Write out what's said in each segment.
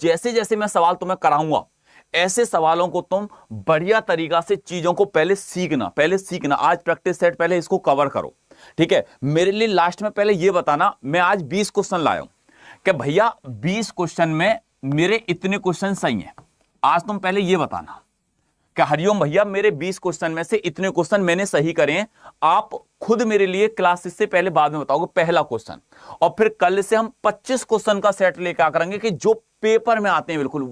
जैसे जैसे मैं सवाल तुम्हें कराऊंगा ऐसे सवालों को तुम बढ़िया तरीका से चीजों को पहले सीखना। आज प्रैक्टिस सेट पहले इसको कवर करो, ठीक है। मेरे लिए लास्ट में पहले यह बताना, मैं आज 20 क्वेश्चन लाया हूं कि भैया 20 क्वेश्चन में मेरे इतने क्वेश्चन सही हैं। आज तुम पहले यह बताना कि हरिओम भैया मेरे 20 क्वेश्चन में से इतने क्वेश्चन मैंने सही करे हैं। आप खुद मेरे लिए क्लासेस से पहले बाद में बताओगे पहला क्वेश्चन, और फिर कल से हम 25 क्वेश्चन का सेट लेकर करेंगे कि जो पेपर में आते हैं बिल्कुल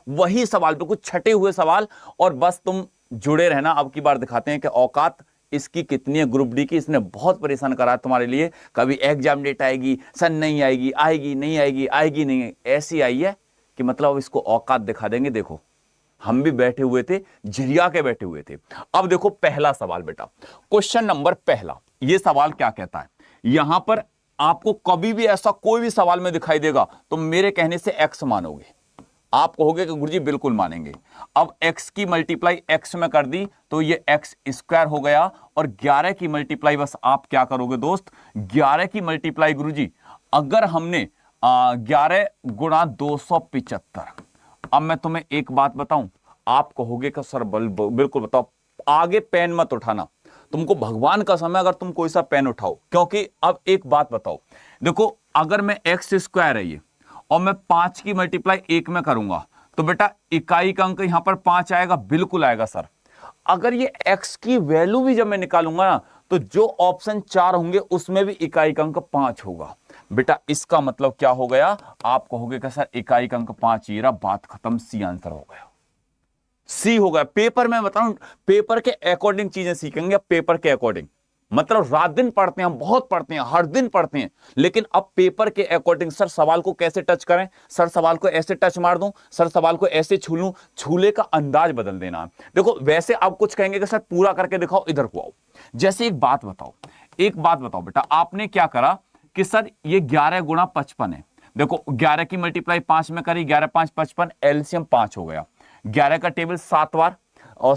वही सवाल, बिल्कुल छटे हुए सवाल। और बस तुम जुड़े रहना। अब की बार दिखाते हैं कि औकात इसकी कितनी है। ग्रुप डी की इसने बहुत परेशान करा तुम्हारे लिए। कभी एग्जाम डेट आएगी, सर नहीं आएगी, आएगी नहीं आएगी, आएगी नहीं, ऐसी आई है कि मतलब इसको औकात दिखा देंगे। देखो हम भी बैठे हुए थे, झिरिया के बैठे हुए थे। अब देखो पहला सवाल बेटा, क्वेश्चन नंबर पहला। यह सवाल क्या कहता है, यहां पर आपको कभी भी ऐसा कोई भी सवाल में दिखाई देगा तो मेरे कहने से एक्स मानोगे। आप कहोगे कि गुरुजी बिल्कुल मानेंगे। अब x की मल्टीप्लाई x में कर दी तो ये x स्क्वायर हो गया, और 11 की मल्टीप्लाई बस आप क्या करोगे दोस्त, 11 की मल्टीप्लाई गुरुजी अगर हमने 11 गुणा 275। अब मैं तुम्हें एक बात बताऊं, आप कहोगे कि सर बिल्कुल बताओ, आगे पेन मत उठाना। तुमको भगवान का समय अगर तुम कोई सा पेन उठाओ, क्योंकि अब एक बात बताओ, देखो अगर मैं x स्क्वायर है ये और मैं 5 की मल्टीप्लाई 1 में करूंगा तो बेटा इकाई का अंक यहां पर 5 आएगा, बिल्कुल आएगा सर। अगर ये x की वैल्यू भी जब मैं निकालूंगा ना तो जो ऑप्शन 4 होंगे उसमें भी इकाई का अंक 5 होगा। बेटा इसका मतलब क्या हो गया, आप कहोगे कि सर इकाई का अंक 5 ही रहा, बात खत्म, सी आंसर हो गया, सी हो गया। पेपर में बताऊं, पेपर के अकॉर्डिंग चीजें सीखेंगे। पेपर के अकॉर्डिंग मतलब रात दिन पढ़ते हैं हम, बहुत पढ़ते हैं, हर दिन पढ़ते हैं, लेकिन अब पेपर के अकॉर्डिंग सर सवाल को कैसे टच करें, सर सवाल को ऐसे टच मार दूं, सर सवाल को ऐसे छू लूं, छूले का अंदाज बदल देना। देखो वैसे आप कुछ कहेंगे कि सर पूरा करके दिखाओ, इधर को आओ। जैसे एक बात बताओ बेटा, आपने क्या करा कि सर ये 11 गुणा 55 है। देखो 11 की मल्टीप्लाई 5 में करी, 11 5 55, एलसीएम 5 हो गया। 11 का टेबल 7 बार, और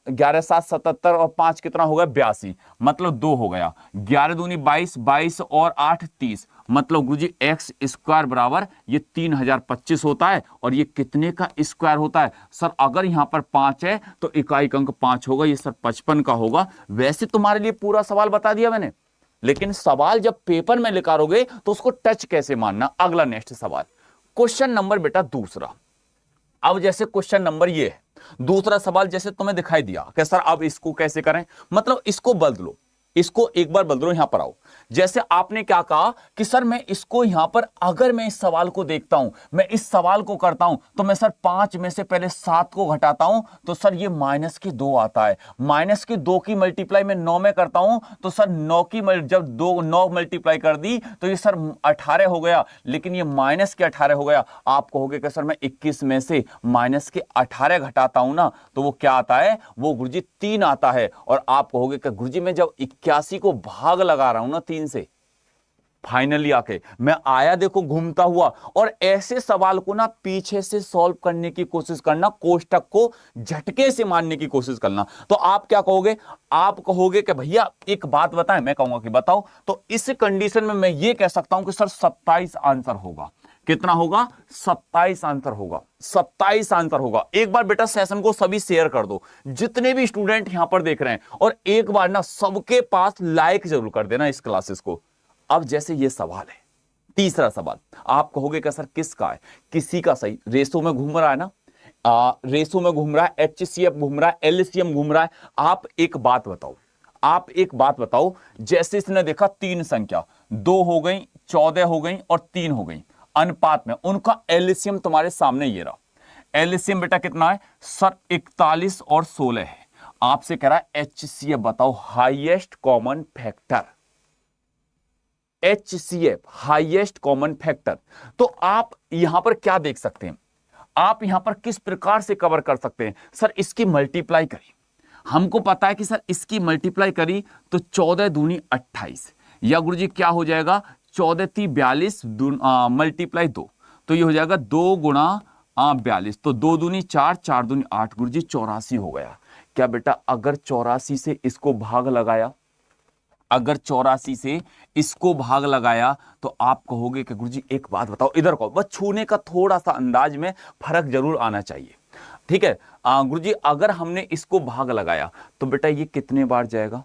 11 7 77, और 5 कितना हो गया 82, मतलब 2 हो गया। 11 दूनी 22, 22 और 8 30, मतलब गुरुजी एक्स स्क्वायर बराबर ये 3025 होता है। और ये कितने का स्क्वायर होता है सर, अगर यहां पर 5 है तो इकाई का अंक 5 होगा, ये सर 55 का होगा। वैसे तुम्हारे लिए पूरा सवाल बता दिया मैंने, लेकिन सवाल जब पेपर में निकालोगे तो उसको टच कैसे मानना। अगला नेक्स्ट सवाल, क्वेश्चन नंबर बेटा दूसरा। अब जैसे क्वेश्चन नंबर ये है, दूसरा सवाल जैसे तुम्हें दिखाई दिया कि सर अब इसको कैसे करें, मतलब इसको बदल लो, इसको एक बार बदलो, यहां पर आओ। जैसे आपने क्या कहा कि सर मैं इसको यहां पर, अगर मैं इस सवाल को देखता हूं, मैं इस सवाल को करता हूं, तो मैं सर 5 में से पहले 7 को घटाता हूं तो सर ये -2 आता है। -2 की मल्टीप्लाई मैं 9 में करता हूं तो सर 9 की जब 9 मल्टीप्लाई कर दी तो ये सर 18 हो गया, लेकिन ये -18 हो गया। आप कहोगे कि सर मैं 21 में से -18 घटाता हूं ना तो वो क्या आता है, वो गुरुजी 3 आता है। और आप कहोगे कि गुरुजी मैं जब 81 को भाग लगा रहा हूं ना 3 से, फाइनली आके मैं आया देखो घूमता हुआ। और ऐसे सवाल को ना पीछे से सॉल्व करने की कोशिश करना, कोष्टक को झटके से मारने की कोशिश करना। तो आप क्या कहोगे, आप कहोगे कि भैया एक बात बताएं, मैं कहूंगा कि बताओ। तो इस कंडीशन में मैं ये कह सकता हूं कि सर 27 आंसर होगा। कितना होगा, 27 आंसर होगा, 27 आंसर होगा। एक बार बेटा सेशन को सभी शेयर कर दो, जितने भी स्टूडेंट यहां पर देख रहे हैं, और एक बार ना सबके पास लाइक जरूर कर देना इस क्लासेस को। अब जैसे ये सवाल है, तीसरा सवाल, आप कहोगे कि सर किसका है, किसी का सही, रेसो में घूम रहा है ना, रेसो में घूम रहा है, एचसीएफ घूम रहा है, एलसीएम घूम रहा है। आप एक बात बताओ, जैसे इसने देखा 3 संख्या, 2 हो गई, 14 हो गई और 3 हो गई, अनुपात में उनका एलसीएम तुम्हारे सामने ये रहा। एलसीएम बेटा कितना है सर, 41 और 16 है। आपसे कह रहा है एचसीएफ बताओ, highest common factor, HCF highest common factor. तो आप यहां पर क्या देख सकते हैं, आप यहां पर किस प्रकार से कवर कर सकते हैं, सर इसकी मल्टीप्लाई करी, हमको पता है कि सर इसकी मल्टीप्लाई करी तो 14 दूनी 28, या गुरुजी क्या हो जाएगा 14 × 42 मल्टीप्लाई 2, तो ये हो जाएगा 2 गुणा 42, तो 2 दूनी 4, 4 दूनी 8, गुरुजी 84 हो गया। क्या बेटा अगर 84 से इसको भाग लगाया अगर 84 से इसको भाग लगाया तो आप कहोगे कि गुरुजी एक बात बताओ, इधर को बस छूने का थोड़ा सा अंदाज में फर्क जरूर आना चाहिए। ठीक है गुरुजी, अगर हमने इसको भाग लगाया तो बेटा ये कितने बार जाएगा,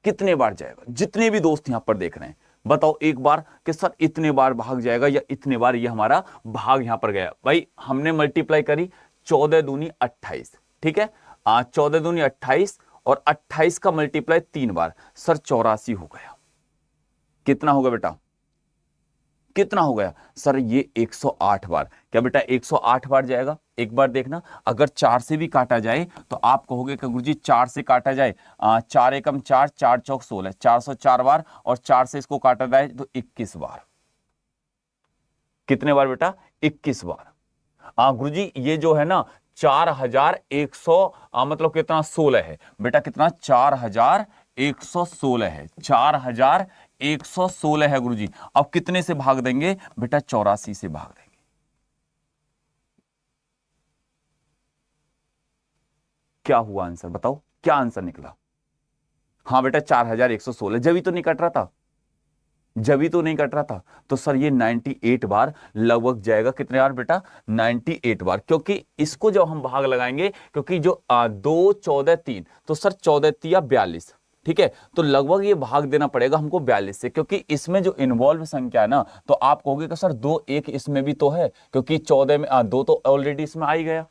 कितने बार जाएगा? जितने भी दोस्त यहां पर देख रहे हैं बताओ एक बार कि सर इतने बार भाग जाएगा या इतने बार ये हमारा भाग यहां पर गया। भाई हमने मल्टीप्लाई करी 14 दूनी 28, ठीक है 14 दूनी 28 और 28 का मल्टीप्लाई 3 बार, सर 84 हो गया। कितना होगा बेटा, कितना हो गया सर? ये 108 बार। क्या बेटा 108 बार जाएगा? एक बार देखना, अगर 4 से भी काटा जाए तो आप कहोगे कि गुरुजी 4 से काटा जाए, 4 एकम 4, 4 चौक 16, 404 बार, और 4 से इसको काटा जाए तो 21 बार। कितने बार बेटा? 21 बार। गुरुजी ये जो है ना 4100 मतलब कितना 16 है बेटा, कितना 4116 है, 4116 है गुरुजी। अब कितने से भाग देंगे बेटा? 84 से भाग देंगे। क्या हुआ आंसर बताओ, क्या आंसर निकला? हाँ बेटा 4116, जब ही तो नहीं कट रहा था, जब ही तो नहीं कट रहा था। तो सर ये 98 बार लगभग जाएगा। कितने बार बेटा? 98 बार, क्योंकि इसको जब हम भाग लगाएंगे, क्योंकि जो 2 14 3, तो सर 14 तिया 42, ठीक है, तो लगभग ये भाग देना पड़ेगा हमको 42 से, क्योंकि इसमें जो इन्वॉल्व संख्या है ना, तो आप कहोगे कि सर 2 1 इसमें भी तो है, क्योंकि 14 में 2 तो ऑलरेडी इसमें आ ही गया।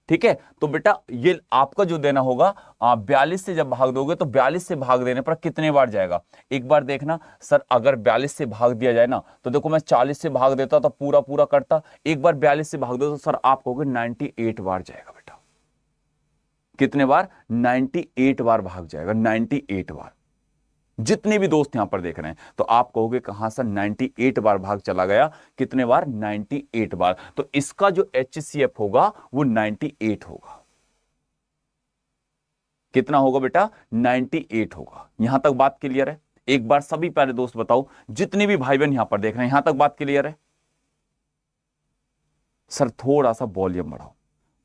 ठीक है, तो बेटा ये आपका जो देना होगा 42 से जब भाग दोगे तो 42 से भाग देने पर कितने बार जाएगा? एक बार देखना सर, अगर 42 से भाग दिया जाए ना, तो देखो मैं 40 से भाग देता तो पूरा पूरा करता, एक बार 42 से भाग दो तो सर आप कहोगे 98 बार जाएगा बेटा। कितने बार? 98 बार भाग जाएगा, 98 बार। जितने भी दोस्त यहां पर देख रहे हैं तो आप कहोगे कहां सर 98 बार भाग चला गया। कितने बार? 98 बार। तो इसका जो HCF होगा वो 98 होगा। कितना होगा बेटा? 98 होगा। यहां तक बात क्लियर है? एक बार सभी प्यारे दोस्त बताओ, जितने भी भाई बहन यहां पर देख रहे हैं, यहां तक बात क्लियर है? सर थोड़ा सा वॉल्यूम बढ़ाओ,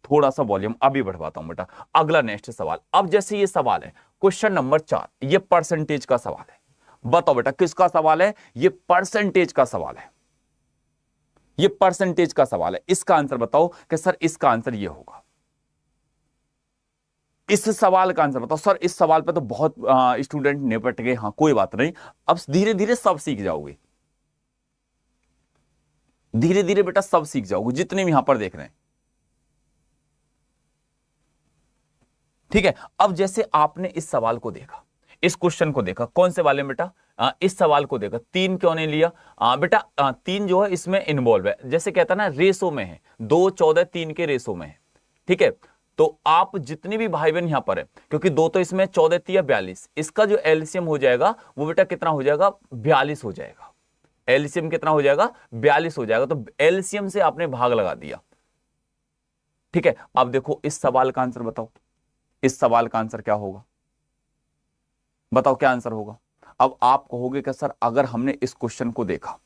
थोड़ा सा वॉल्यूम अभी बढ़वाता हूं बेटा। अगला नेक्स्ट सवाल। अब जैसे ये सवाल है क्वेश्चन नंबर 4, ये परसेंटेज का सवाल है। बताओ बेटा किसका सवाल है? ये परसेंटेज का सवाल है, ये परसेंटेज का सवाल है। इसका आंसर बताओ कि सर इसका आंसर ये होगा। इस सवाल का आंसर बताओ। सर इस सवाल पे तो बहुत स्टूडेंट निपट गए। हाँ कोई बात नहीं, अब धीरे धीरे सब सीख जाओगे, धीरे धीरे बेटा सब सीख जाओगे, जितने भी यहां पर देख रहे हैं। ठीक है, अब जैसे आपने इस सवाल को देखा, इस क्वेश्चन को देखा, कौन से वाले में बेटा? इस सवाल को देखा। 3 क्यों नहीं लिया? बेटा 3 जो है इसमें इन्वॉल्व है, जैसे कहता ना रेसो में है, 2 14 3 के रेसो में है। ठीक है, तो आप जितने भी भाई बहन यहां पर है, क्योंकि 2 तो इसमें 14 तिया 42, इसका जो एलसीएम हो जाएगा वो बेटा कितना हो जाएगा? 42 हो जाएगा। एलसीएम कितना हो जाएगा? 42 हो जाएगा। तो एलसीएम से आपने भाग लगा दिया। ठीक है, अब देखो इस सवाल का आंसर बताओ, इस सवाल का आंसर क्या होगा? बताओ क्या आंसर होगा? अब आप कहोगे कि सर अगर हमने इस क्वेश्चन को देखा,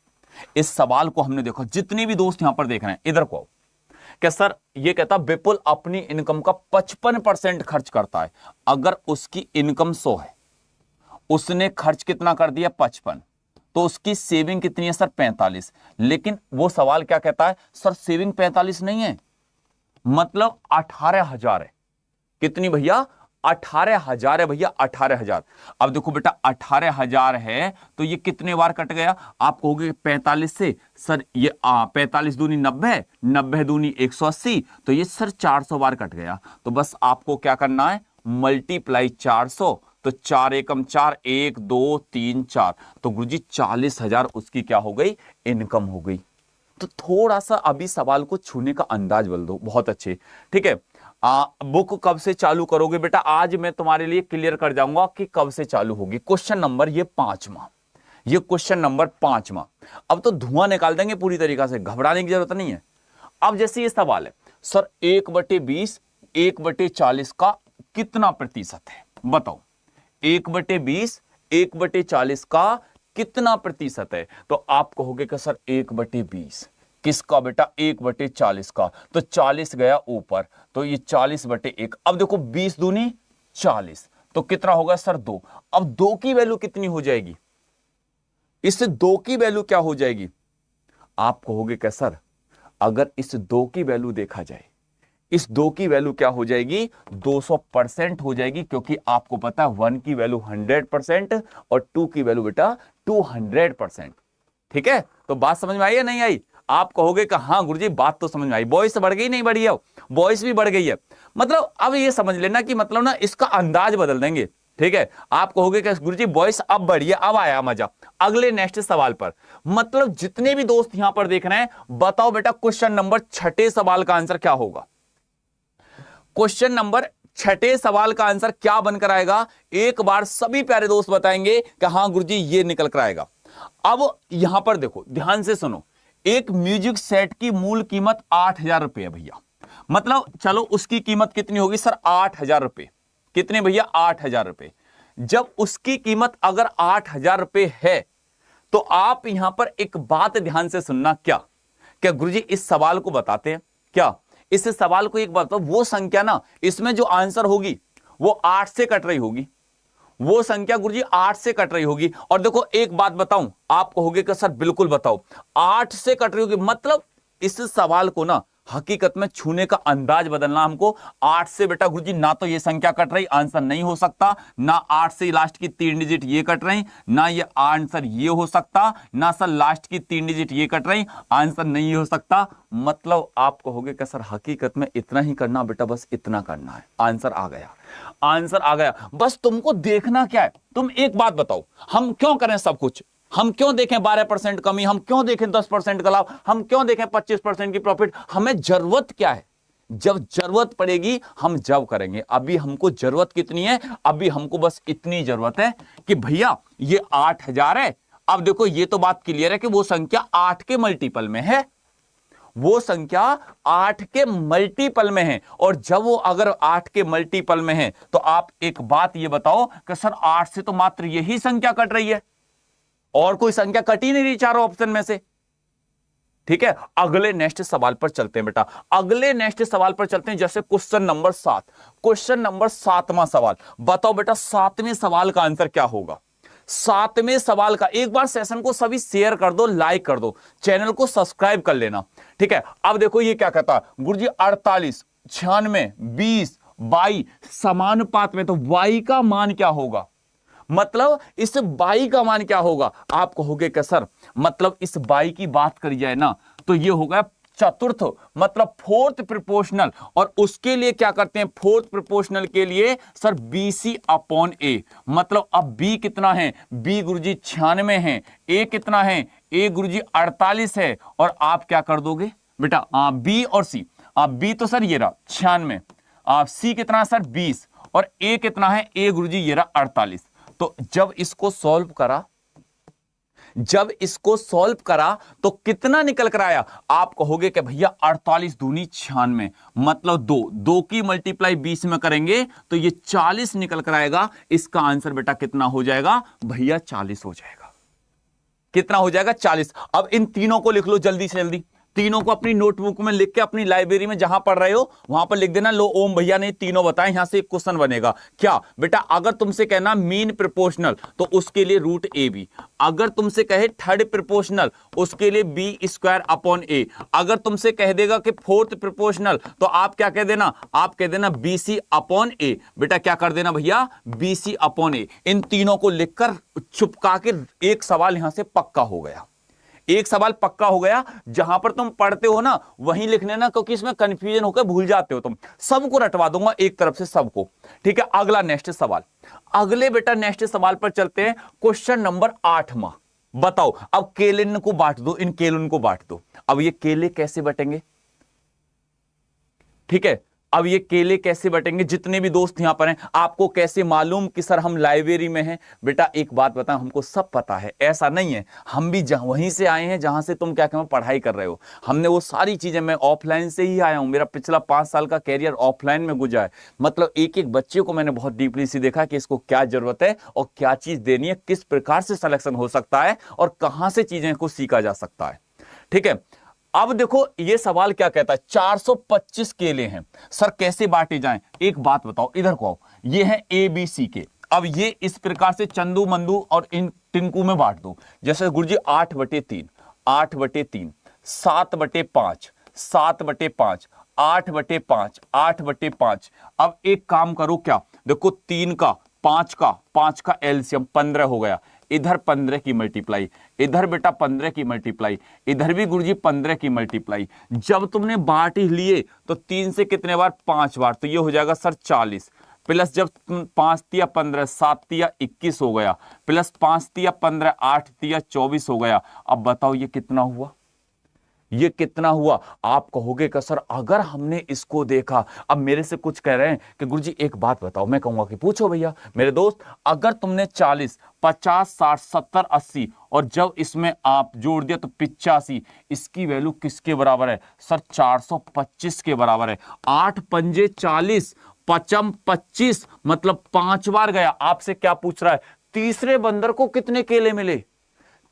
इस सवाल को हमने देखा, जितने भी दोस्त यहां पर देख रहे हैं इधर को, क्या सर ये कहता विपुल अपनी इनकम का 55% खर्च करता है। अगर उसकी इनकम 100 है, उसने खर्च कितना कर दिया? 55, तो उसकी सेविंग कितनी है सर? 45। लेकिन वो सवाल क्या कहता है? सर सेविंग 45 नहीं है, मतलब 18,000 है। कितनी भैया? 18,000 है भैया, 18,000। अब देखो बेटा 18,000 है तो ये कितने बार कट गया? आप कहोगे 45 से, सर ये 45 दूनी 90, 90 दूनी 180, तो ये सर 400 बार कट गया। तो बस आपको क्या करना है? मल्टीप्लाई 400, तो 4 एकम 4, 1 2 3 4, तो गुरुजी 40,000 उसकी क्या हो गई? इनकम हो गई। तो थोड़ा सा अभी सवाल को छूने का अंदाज बदल दो, बहुत अच्छे। ठीक है, बुक कब से चालू करोगे बेटा? आज मैं तुम्हारे लिए क्लियर कर जाऊंगा कि कब से चालू होगी। क्वेश्चन नंबर ये 5वां, ये क्वेश्चन नंबर 5वां। अब तो धुआं निकाल देंगे पूरी तरीका से, घबराने की जरूरत नहीं है। अब जैसे ये सवाल है, सर 1/20 1/40 का कितना प्रतिशत है? बताओ 1/20 1/40 का कितना प्रतिशत है? तो आप कहोगे कि सर 1/20 किसका बेटा? 1/40 का, तो 40 गया ऊपर, तो ये 40/1। अब देखो 20 दूनी 40, तो कितना होगा सर 2। अब 2 की वैल्यू कितनी हो जाएगी, इस 2 की वैल्यू क्या हो जाएगी, आप कहोगे क्या सर अगर इस 2 की वैल्यू देखा जाए, इस 2 की वैल्यू क्या हो जाएगी 200% हो जाएगी, क्योंकि आपको पता है 1 की वैल्यू 100% और 2 की वैल्यू बेटा 200%। ठीक है, तो बात समझ में आई या नहीं आई? आप कहोगे कि हाँ गुरुजी बात तो समझ में आई, वॉइस बढ़ गई नहीं बढ़ी है, वॉइस भी बढ़ गई है। मतलब अब ये समझ लेना कि मतलब ना इसका अंदाज बदल देंगे। ठीक है, आप कहोगे कि गुरुजी वॉइस अब बढ़ी है, अब आया मजा। अगले नेक्स्ट सवाल पर, मतलब जितने भी दोस्त यहां पर देख रहे हैं, बताओ बेटा क्वेश्चन नंबर 6 सवाल का आंसर क्या होगा। क्वेश्चन नंबर 6 सवाल का आंसर क्या बनकर आएगा, एक बार सभी प्यारे दोस्त बताएंगे कि हाँ गुरुजी ये निकल कर आएगा। अब यहां पर देखो ध्यान से सुनो, एक म्यूजिक सेट की मूल कीमत 8,000 रुपए है भैया, मतलब चलो उसकी कीमत कितनी होगी सर 8,000 रुपए। कितने भैया 8,000 रुपए। जब उसकी कीमत अगर 8,000 रुपए है तो आप यहां पर एक बात ध्यान से सुनना, क्या गुरुजी इस सवाल को बताते हैं क्या, इस सवाल को एक बात तो वो संख्या ना इसमें जो आंसर होगी वो 8 से कट रही होगी, वो संख्या गुरुजी 8 से कट रही होगी। और देखो एक बात बताऊं, आप कहोगे कि सर बिल्कुल बताओ 8 से कट रही होगी, मतलब इस सवाल को ना हकीकत में छूने का अंदाज बदलना हमको। 8 से बेटा गुरुजी ना तो ये संख्या कट रही, आंसर नहीं हो सकता, ना 8 से लास्ट की 3 डिजिट ये कट रही, ना ये आंसर ये हो सकता, ना सर लास्ट की 3 डिजिट ये कट रही, आंसर नहीं हो सकता। मतलब आप कहोगे कि सर हकीकत में इतना ही करना बेटा, बस इतना करना है, आंसर आ गया, आंसर आ गया। बस तुमको देखना क्या है, तुम एक बात बताओ, हम क्यों करें सब कुछ, हम क्यों देखें 12% कमी, हम क्यों देखें 10% का लाभ, हम क्यों देखें 25% की प्रॉफिट, हमें जरूरत क्या है, जब जरूरत पड़ेगी हम जब करेंगे। अभी हमको जरूरत कितनी है, अभी हमको बस इतनी जरूरत है कि भैया ये 8,000 है। अब देखो ये तो बात क्लियर है कि वो संख्या 8 के मल्टीपल में है, वो संख्या 8 के मल्टीपल में है, और जब वो अगर 8 के मल्टीपल में है तो आप एक बात ये बताओ कि सर 8 से तो मात्र यही संख्या कट रही है, और कोई संख्या कट ही नहीं रही चारों ऑप्शन में से। ठीक है, अगले नेक्स्ट सवाल पर चलते हैं बेटा, अगले नेक्स्ट सवाल पर चलते हैं, जैसे क्वेश्चन नंबर 7, क्वेश्चन नंबर 7वां सवाल। बताओ बेटा 7वें सवाल का आंसर क्या होगा। 7वें सवाल का एक बार सेशन को सभी शेयर कर दो, लाइक कर दो, चैनल को सब्सक्राइब कर लेना। ठीक है, अब देखो ये क्या कहता है गुरुजी 48, 96, 20, 22 समानुपात में, तो y का मान क्या होगा, मतलब इस बाई का मान क्या होगा। आप कहोगे कि सर मतलब इस बाई की बात करी जाए ना तो ये होगा चतुर्थ, मतलब फोर्थ प्रोपोर्शनल, और उसके लिए क्या करते हैं, फोर्थ प्रोपोर्शनल के लिए सर BC/A, मतलब अब B कितना है, B गुरुजी 96 है, A कितना है, A गुरुजी 48 है, और आप क्या कर दोगे बेटा B और C, B तो सर ये रहा 96, C कितना सर 20, और A कितना है, A गुरुजी ये रहा 48। तो जब इसको सॉल्व करा, जब इसको सॉल्व करा तो कितना निकल कर आया, आप कहोगे कि भैया 48 दूनी 96, मतलब 2 की मल्टीप्लाई 20 में करेंगे तो ये 40 निकल कर आएगा। इसका आंसर बेटा कितना हो जाएगा भैया 40 हो जाएगा। कितना हो जाएगा 40। अब इन तीनों को लिख लो जल्दी से जल्दी, तीनों को अपनी नोटबुक में लिख के अपनी लाइब्रेरी में जहां पढ़ रहे हो वहां पर लिख देना। लो ओम भैया ने तीनों बताए, यहां से एक क्वेश्चन बनेगा क्या बेटा, अगर तुमसे कहना मीन प्रोपोर्शनल तो उसके लिए √AB, अगर तुमसे कहे थर्ड प्रोपोर्शनल उसके लिए B²/A, अगर तुमसे कह देगा कि फोर्थ प्रोपोर्शनल तो आप क्या कह देना, आप कह देना BC/A। बेटा क्या कर देना भैया BC/A। इन तीनों को लिखकर चुपका के एक सवाल यहां से पक्का हो गया, एक सवाल पक्का हो गया। जहां पर तुम पढ़ते हो ना वहीं लिख लेना, क्योंकि इसमें कंफ्यूजन होकर भूल जाते हो तुम। सबको रटवा दूंगा एक तरफ से सबको। ठीक है, अगला नेक्स्ट सवाल, अगले बेटा नेक्स्ट सवाल पर चलते हैं। क्वेश्चन नंबर 8वां, बताओ अब केलिन को बांट दो, इन केलिन को बांट दो। अब ये केले कैसे बटेंगे, ठीक है, अब ये केले कैसे बटेंगे, जितने भी दोस्त यहां पर हैं आपको कैसे मालूम कि सर हम लाइब्रेरी में हैं। बेटा एक बात बता, हमको सब पता है, ऐसा नहीं है, हम भी वहीं से आए हैं जहां से तुम क्या कहते पढ़ाई कर रहे हो। हमने वो सारी चीजें, मैं ऑफलाइन से ही आया हूं, मेरा पिछला 5 साल का कैरियर ऑफलाइन में गुजरा है। मतलब एक एक बच्चे को मैंने बहुत डीपली से देखा कि इसको क्या जरूरत है और क्या चीज देनी है, किस प्रकार से सिलेक्शन हो सकता है और कहां से चीजें को सीखा जा सकता है। ठीक है, अब देखो ये सवाल क्या कहता है, 425 केले हैं सर कैसे बांटे जाएं। एक बात बताओ, इधर को आओ, ये है ए बी सी के। अब ये इस प्रकार से चंदू मंदू और इन टिंकू में बांट दो। जैसे गुरुजी 8/3, 8/3, 7/5, 7/5, 8/5, 8/5। अब एक काम करो, क्या देखो 3 का 5 का एलसीएम 15 हो गया। इधर 15 की मल्टीप्लाई, इधर बेटा 15 की मल्टीप्लाई, इधर भी गुरुजी 15 की मल्टीप्लाई। जब तुमने बांट ही लिए तो 3 से कितने बार? 5 बार, तो ये हो जाएगा सर 40। प्लस जब 5 तिया 15, 7 तिया 21 हो गया, प्लस 5 तिया 15, 8 तिया 24 हो गया। अब बताओ ये कितना हुआ? ये कितना हुआ? आप कहोगे कि सर अगर हमने इसको देखा, अब मेरे से कुछ कह रहे हैं कि गुरुजी एक बात बताओ, मैं कहूंगा कि पूछो भैया मेरे दोस्त। अगर तुमने 40, 50, 60, 70, 80 और जब इसमें आप जोड़ दिया तो 85, इसकी वैल्यू किसके बराबर है? सर 425 के बराबर है। 8 पंजे 40, 5 25, मतलब 5 बार गया। आपसे क्या पूछ रहा है? तीसरे बंदर को कितने केले मिले?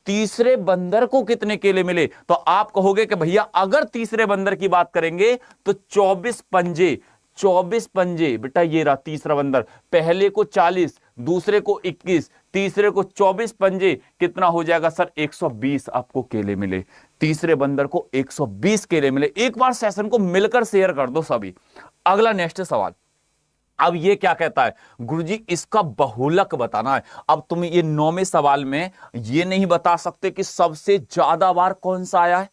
तीसरे बंदर को कितने केले मिले? तो आप कहोगे कि भैया अगर तीसरे बंदर की बात करेंगे तो 24 पंजे, 24 पंजे बेटा ये रहा तीसरा बंदर। पहले को 40, दूसरे को 21, तीसरे को 24 पंजे, कितना हो जाएगा सर? 120 आपको केले मिले। तीसरे बंदर को 120 केले मिले। एक बार सेशन को मिलकर शेयर कर दो सभी। अगला नेक्स्ट सवाल। अब ये क्या कहता है? गुरुजी इसका बहुलक बताना है। अब तुम ये 9वें सवाल में ये नहीं बता सकते कि सबसे ज्यादा बार कौन सा आया है,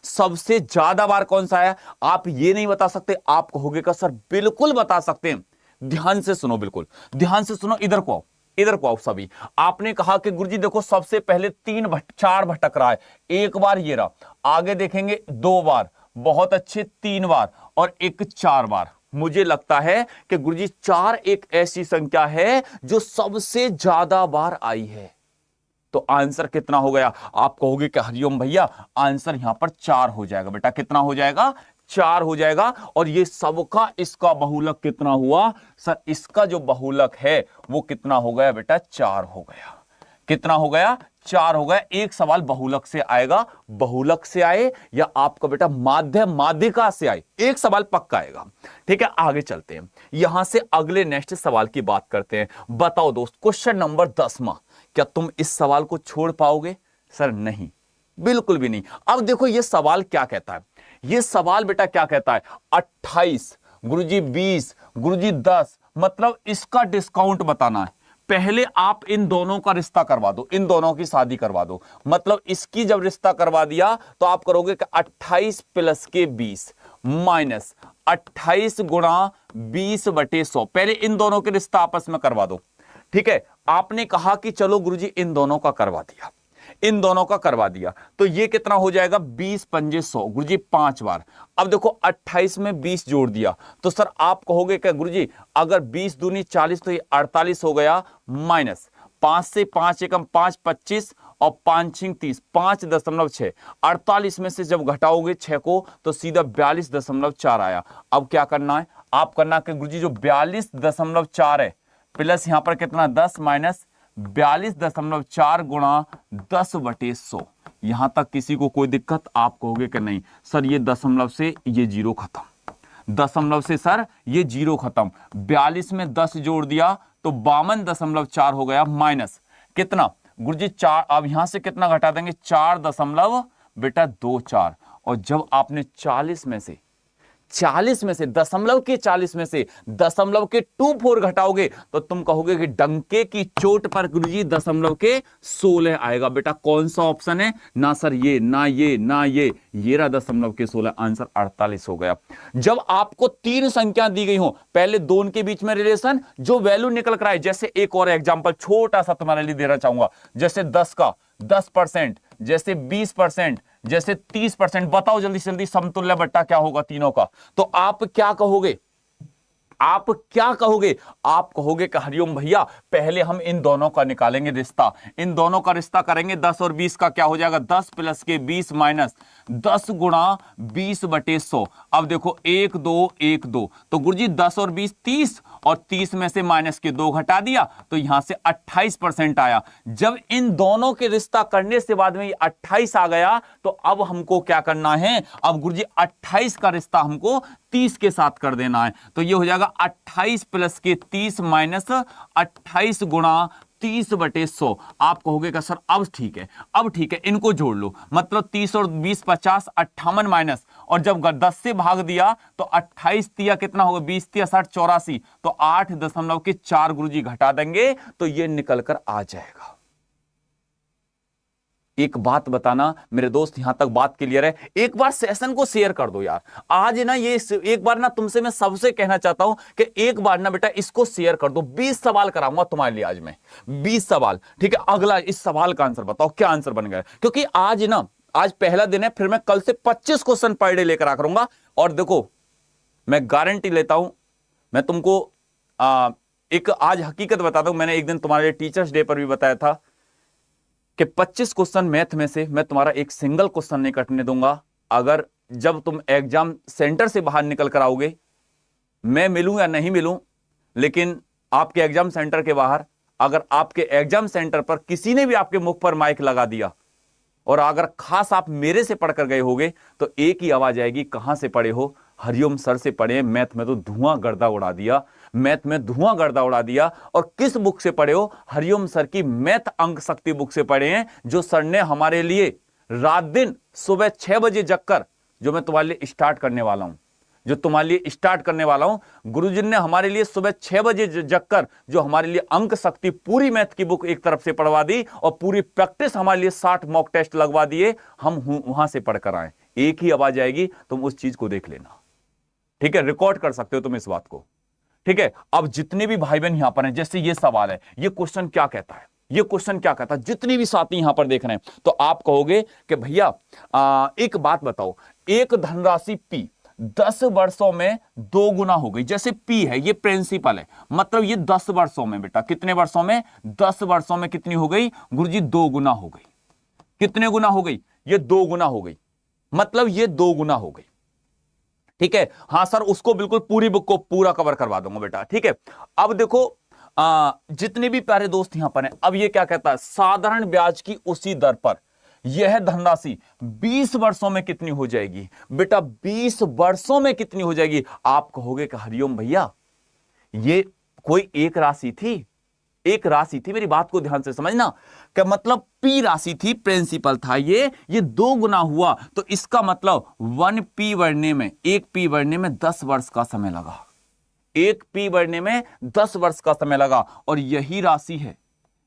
सबसे ज्यादा बार कौन सा आया, आप ये नहीं बता सकते। आप कहोगे का सर बिल्कुल बता सकते हैं। ध्यान से सुनो, बिल्कुल ध्यान से सुनो। इधर को आओ, इधर को आओ सभी। आपने कहा कि गुरुजी देखो सबसे पहले 4 भटक रहा है। एक बार ये रहा, आगे देखेंगे 2 बार, बहुत अच्छे 3 बार और एक 4 बार। मुझे लगता है कि गुरुजी 4 एक ऐसी संख्या है जो सबसे ज्यादा बार आई है। तो आंसर कितना हो गया? आप कहोगे कि हरिओम भैया आंसर यहां पर 4 हो जाएगा। बेटा कितना हो जाएगा? 4 हो जाएगा। और ये सबका इसका बहुलक कितना हुआ? सर इसका जो बहुलक है वो कितना हो गया बेटा? 4 हो गया। कितना हो गया? 4 हो गया। एक सवाल बहुलक से आएगा, बहुलक से आए या आपका बेटा माध्य माध्यिका से आए, एक सवाल पक्का आएगा। ठीक है, आगे चलते हैं। यहां से अगले नेक्स्ट सवाल की बात करते हैं। बताओ दोस्त, क्वेश्चन नंबर 10वां, क्या तुम इस सवाल को छोड़ पाओगे? सर नहीं, बिल्कुल भी नहीं। अब देखो ये सवाल क्या कहता है। ये सवाल बेटा क्या कहता है? 28, गुरुजी 20, गुरुजी 10, मतलब इसका डिस्काउंट बताना है। पहले आप इन दोनों का रिश्ता करवा दो, इन दोनों की शादी करवा दो। मतलब इसकी जब रिश्ता करवा दिया तो आप करोगे कि 28 प्लस के 20 माइनस 28 गुणा 20/100। पहले इन दोनों के रिश्ता आपस में करवा दो। ठीक है, आपने कहा कि चलो गुरुजी इन दोनों का करवा दिया, इन दोनों का करवा दिया, तो ये कितना हो जाएगा? 20 पंजे 100, गुरुजी 5 बार। अब देखो 28 में 20 जोड़ दिया तो सर आप कहोगे क्या गुरुजी अगर 20 दूनी 40 तो ये 48 हो गया, माइनस 5 से 5 एकम 5 25 और 5 छिंग 30, 5.6। 48 में से जब घटाओगे 6 को तो सीधा 42.4 आया। अब क्या करना है? आप करना कि गुरुजी जो 42.4 है प्लस यहां पर कितना 10 माइनस 42.4 गुणा 10/100। यहां तक किसी को कोई दिक्कत? आप कहोगे कि नहीं सर ये दशमलव से ये जीरो खत्म, दशमलव से सर ये जीरो खत्म। 42 में 10 जोड़ दिया तो 52.4 हो गया, माइनस कितना गुरुजी 4। अब यहां से कितना घटा देंगे? 4.24। और जब आपने 40 में से दशमलव के 40 में से दशमलव के 24 घटाओगे तो तुम कहोगे कि डंके की चोट पर गुरुजी दशमलव के 16 आएगा। बेटा कौन सा ऑप्शन है? ना सर ये, ना ये, ना ये रहा दशमलव के 16। आंसर 48 हो गया। जब आपको 3 संख्या दी गई हो, पहले दोनों के बीच में रिलेशन जो वैल्यू निकल कर आए, जैसे एक और एग्जांपल छोटा सा तुम्हारे लिए देना चाहूंगा, जैसे 10 का 10%, जैसे 20%, जैसे 30%। बताओ जल्दी से जल्दी समतुल्य बट्टा क्या होगा तीनों का? तो आप क्या कहोगे? आप क्या कहोगे? आप कहोगे कि हरिओम भैया पहले हम इन दोनों का निकालेंगे रिश्ता, इन दोनों का रिश्ता करेंगे। 10 और 20 का क्या हो जाएगा? 10 प्लस के 20 माइनस 10 गुणा 20/100। अब देखो 1 2 1 2, तो गुरुजी 10 और 20 30, और 30 में से माइनस के 2 घटा दिया तो यहां से 28% आया। जब इन दोनों के रिश्ता करने से बाद में ये 28 आ गया तो अब हमको क्या करना है? अब गुरुजी 28 का रिश्ता हमको 30 के साथ कर देना है। तो ये हो जाएगा होगा 28 प्लस के 30 माइनस 28 गुणा 30/100। आप कहोगे का सर अब ठीक है, अब ठीक है, इनको जोड़ लो, मतलब 30 और 20 50 58 माइनस, और जब 10 से भाग दिया तो 28 तिया कितना होगा, 20 तिया 60 84, तो 8.4 गुरुजी घटा देंगे तो ये निकल कर आ जाएगा। एक बात बताना मेरे दोस्त, यहां तक बात क्लियर है? एक बार सेशन को शेयर कर दो यार आज ना, ये एक बार ना तुमसे मैं सबसे कहना चाहता हूं कि एक बार ना बेटा इसको शेयर कर दो। 20 सवाल कराऊंगा तुम्हारे लिए आज मैं, 20 सवाल, ठीक है? अगला इस सवाल का आंसर बताओ, क्या आंसर बन गया? क्योंकि आज ना, आज पहला दिन है, फिर मैं कल से 25 क्वेश्चन पर डे लेकर आ करूंगा। और देखो मैं गारंटी लेता हूं, मैं तुमको एक आज हकीकत बताता हूं। मैंने एक दिन तुम्हारे टीचर्स डे पर भी बताया था कि 25 क्वेश्चन मैथ में से मैं तुम्हारा एक सिंगल क्वेश्चन नहीं कटने दूंगा। अगर जब तुम एग्जाम सेंटर से बाहर निकल कर आओगे, मैं मिलूं या नहीं मिलूं, लेकिन आपके एग्जाम सेंटर के बाहर अगर आपके एग्जाम सेंटर पर किसी ने भी आपके मुख पर माइक लगा दिया और अगर खास आप मेरे से पढ़कर गए होगे तो एक ही आवाज आएगी, कहां से पढ़े हो? हरिओम सर से पढ़े, मैथ में तो धुआं गर्दा उड़ा दिया, मैथ में धुआं गर्दा उड़ा दिया। और किस बुक से पढ़े हो? हरिओम सर की मैथ अंक शक्ति बुक से पढ़े हैं, जो सर ने हमारे लिए रात दिन सुबह 6 बजे जगकर, जो मैं तुम्हारे लिए स्टार्ट करने वाला हूं, जो तुम्हारे लिए स्टार्ट करने वाला हूं, गुरुजी ने हमारे लिए सुबह 6 बजे जगकर जो हमारे लिए अंक शक्ति पूरी मैथ की बुक एक तरफ से पढ़वा दी और पूरी प्रैक्टिस हमारे लिए 60 मॉक टेस्ट लगवा दिए, हम वहां से पढ़कर आए। एक ही आवाज आएगी, तुम उस चीज को देख लेना, ठीक है? रिकॉर्ड कर सकते हो तुम इस बात को, ठीक है? अब जितने भी भाई बहन यहां पर हैं, जैसे ये सवाल है, ये क्वेश्चन क्या कहता है, ये क्वेश्चन क्या कहता है, जितने भी साथी यहां पर देख रहे हैं, तो आप कहोगे कि भैया एक बात बताओ, एक धनराशि P 10 वर्षों में 2 गुना हो गई। जैसे P है, ये प्रिंसिपल है, मतलब ये 10 वर्षों में, बेटा कितने वर्षों में? 10 वर्षों में कितनी हो गई गुरुजी? 2 गुना हो गई। कितने गुना हो गई? ये 2 गुना हो गई, मतलब ये 2 गुना हो गई, ठीक है? हां सर, उसको बिल्कुल पूरी बुक को पूरा कवर करवा दूंगा बेटा, ठीक है? अब देखो जितने भी प्यारे दोस्त यहां पर हैं, अब ये क्या कहता है? साधारण ब्याज की उसी दर पर यह धनराशि 20 वर्षों में कितनी हो जाएगी? बेटा 20 वर्षों में कितनी हो जाएगी? आप कहोगे कि हरिओम भैया ये कोई एक राशि थी, एक राशि थी, मेरी बात को ध्यान से समझना, कि मतलब P राशि थी, प्रिंसिपल था, ये 2 गुना हुआ, तो इसका मतलब 1P बढ़ने में, 1P बढ़ने में 10 वर्ष का समय लगा, 1P बढ़ने में 10 वर्ष का समय लगा। और यही राशि है,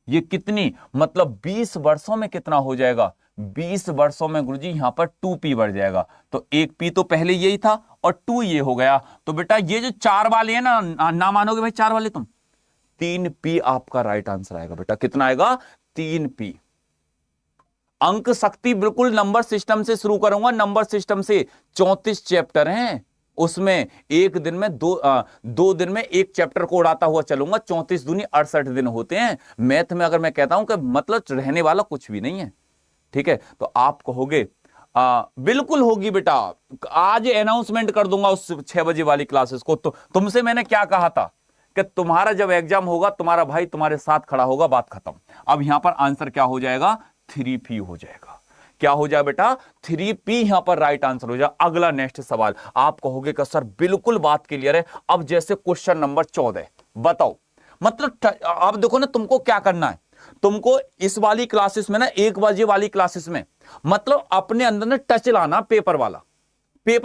ये कितनी, मतलब 20 वर्षों में कितना हो जाएगा? 20 वर्षों में गुरुजी यहां पर 2P बढ़ जाएगा। तो 1P तो पहले यही था और 2 ये हो गया, तो बेटा ये जो 4 वाले हैं ना मानोगे भाई, 4 वाले तुम, 3P आपका राइट आंसर आएगा बेटा। कितना आएगा? 3P। अंक शक्ति बिल्कुल नंबर सिस्टम से शुरू करूंगा, नंबर सिस्टम से 34 चैप्टर हैं, उसमें एक दिन में दो दिन में एक चैप्टर को उड़ाता हुआ चलूंगा। 34 दूनी 68 दिन होते हैं मैथ में। अगर मैं कहता हूं कि मतलब रहने वाला कुछ भी नहीं है, ठीक है? तो आप कहोगे बिल्कुल होगी बेटा, आज अनाउंसमेंट कर दूंगा उस 6 बजे वाली क्लासेस को। तो तुमसे मैंने क्या कहा था कि तुम्हारा जब एग्जाम होगा, तुम्हारा भाई तुम्हारे साथ खड़ा होगा, बात खत्म। अब यहां पर आंसर क्या हो जाएगा? 3P हो जाएगा। क्या हो जाए बेटा? 3P यहां पर राइट आंसर हो जाए। अगला नेक्स्ट सवाल आप कहोगे कि सर बिल्कुल बात क्लियर है। अब जैसे क्वेश्चन नंबर 14 बताओ, मतलब अब देखो ना, तुमको क्या करना है, तुमको इस वाली क्लासेस में ना, 1 बजे वाली क्लासेस में, मतलब अपने अंदर ना टच लाना, पेपर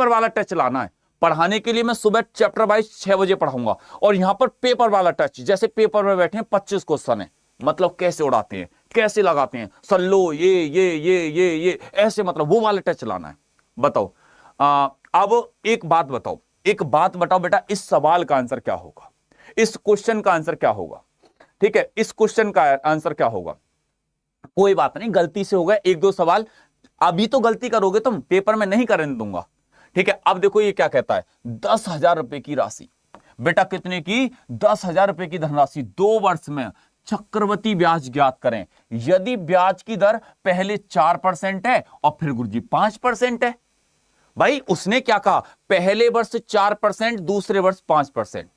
वाला टच लाना है। पढ़ाने के लिए मैं सुबह चैप्टर वाइज 6 बजे पढ़ाऊंगा, और यहां पर पेपर वाला टच, जैसे पेपर में बैठे हैं 25 क्वेश्चन है, मतलब कैसे उड़ाते हैं, कैसे लगाते हैं, सर लो ये ऐसे, मतलब वो वाला टच लाना है। बताओ अब एक बात बताओ बेटा, इस सवाल का आंसर क्या होगा? इस क्वेश्चन का आंसर क्या होगा? ठीक है, इस क्वेश्चन का आंसर क्या होगा? कोई बात नहीं, गलती से हो गया 1-2 सवाल, अभी तो गलती करोगे तुम, पेपर में नहीं करने दूंगा, ठीक है? अब देखो ये क्या कहता है, 10,000 रुपए की राशि, बेटा कितने की? 10,000 रुपए की धनराशि 2 वर्ष में चक्रवृद्धि ब्याज ज्ञात करें। यदि ब्याज की दर पहले 4% है और फिर गुरुजी 5% है। भाई उसने क्या कहा? पहले वर्ष 4%, दूसरे वर्ष 5%,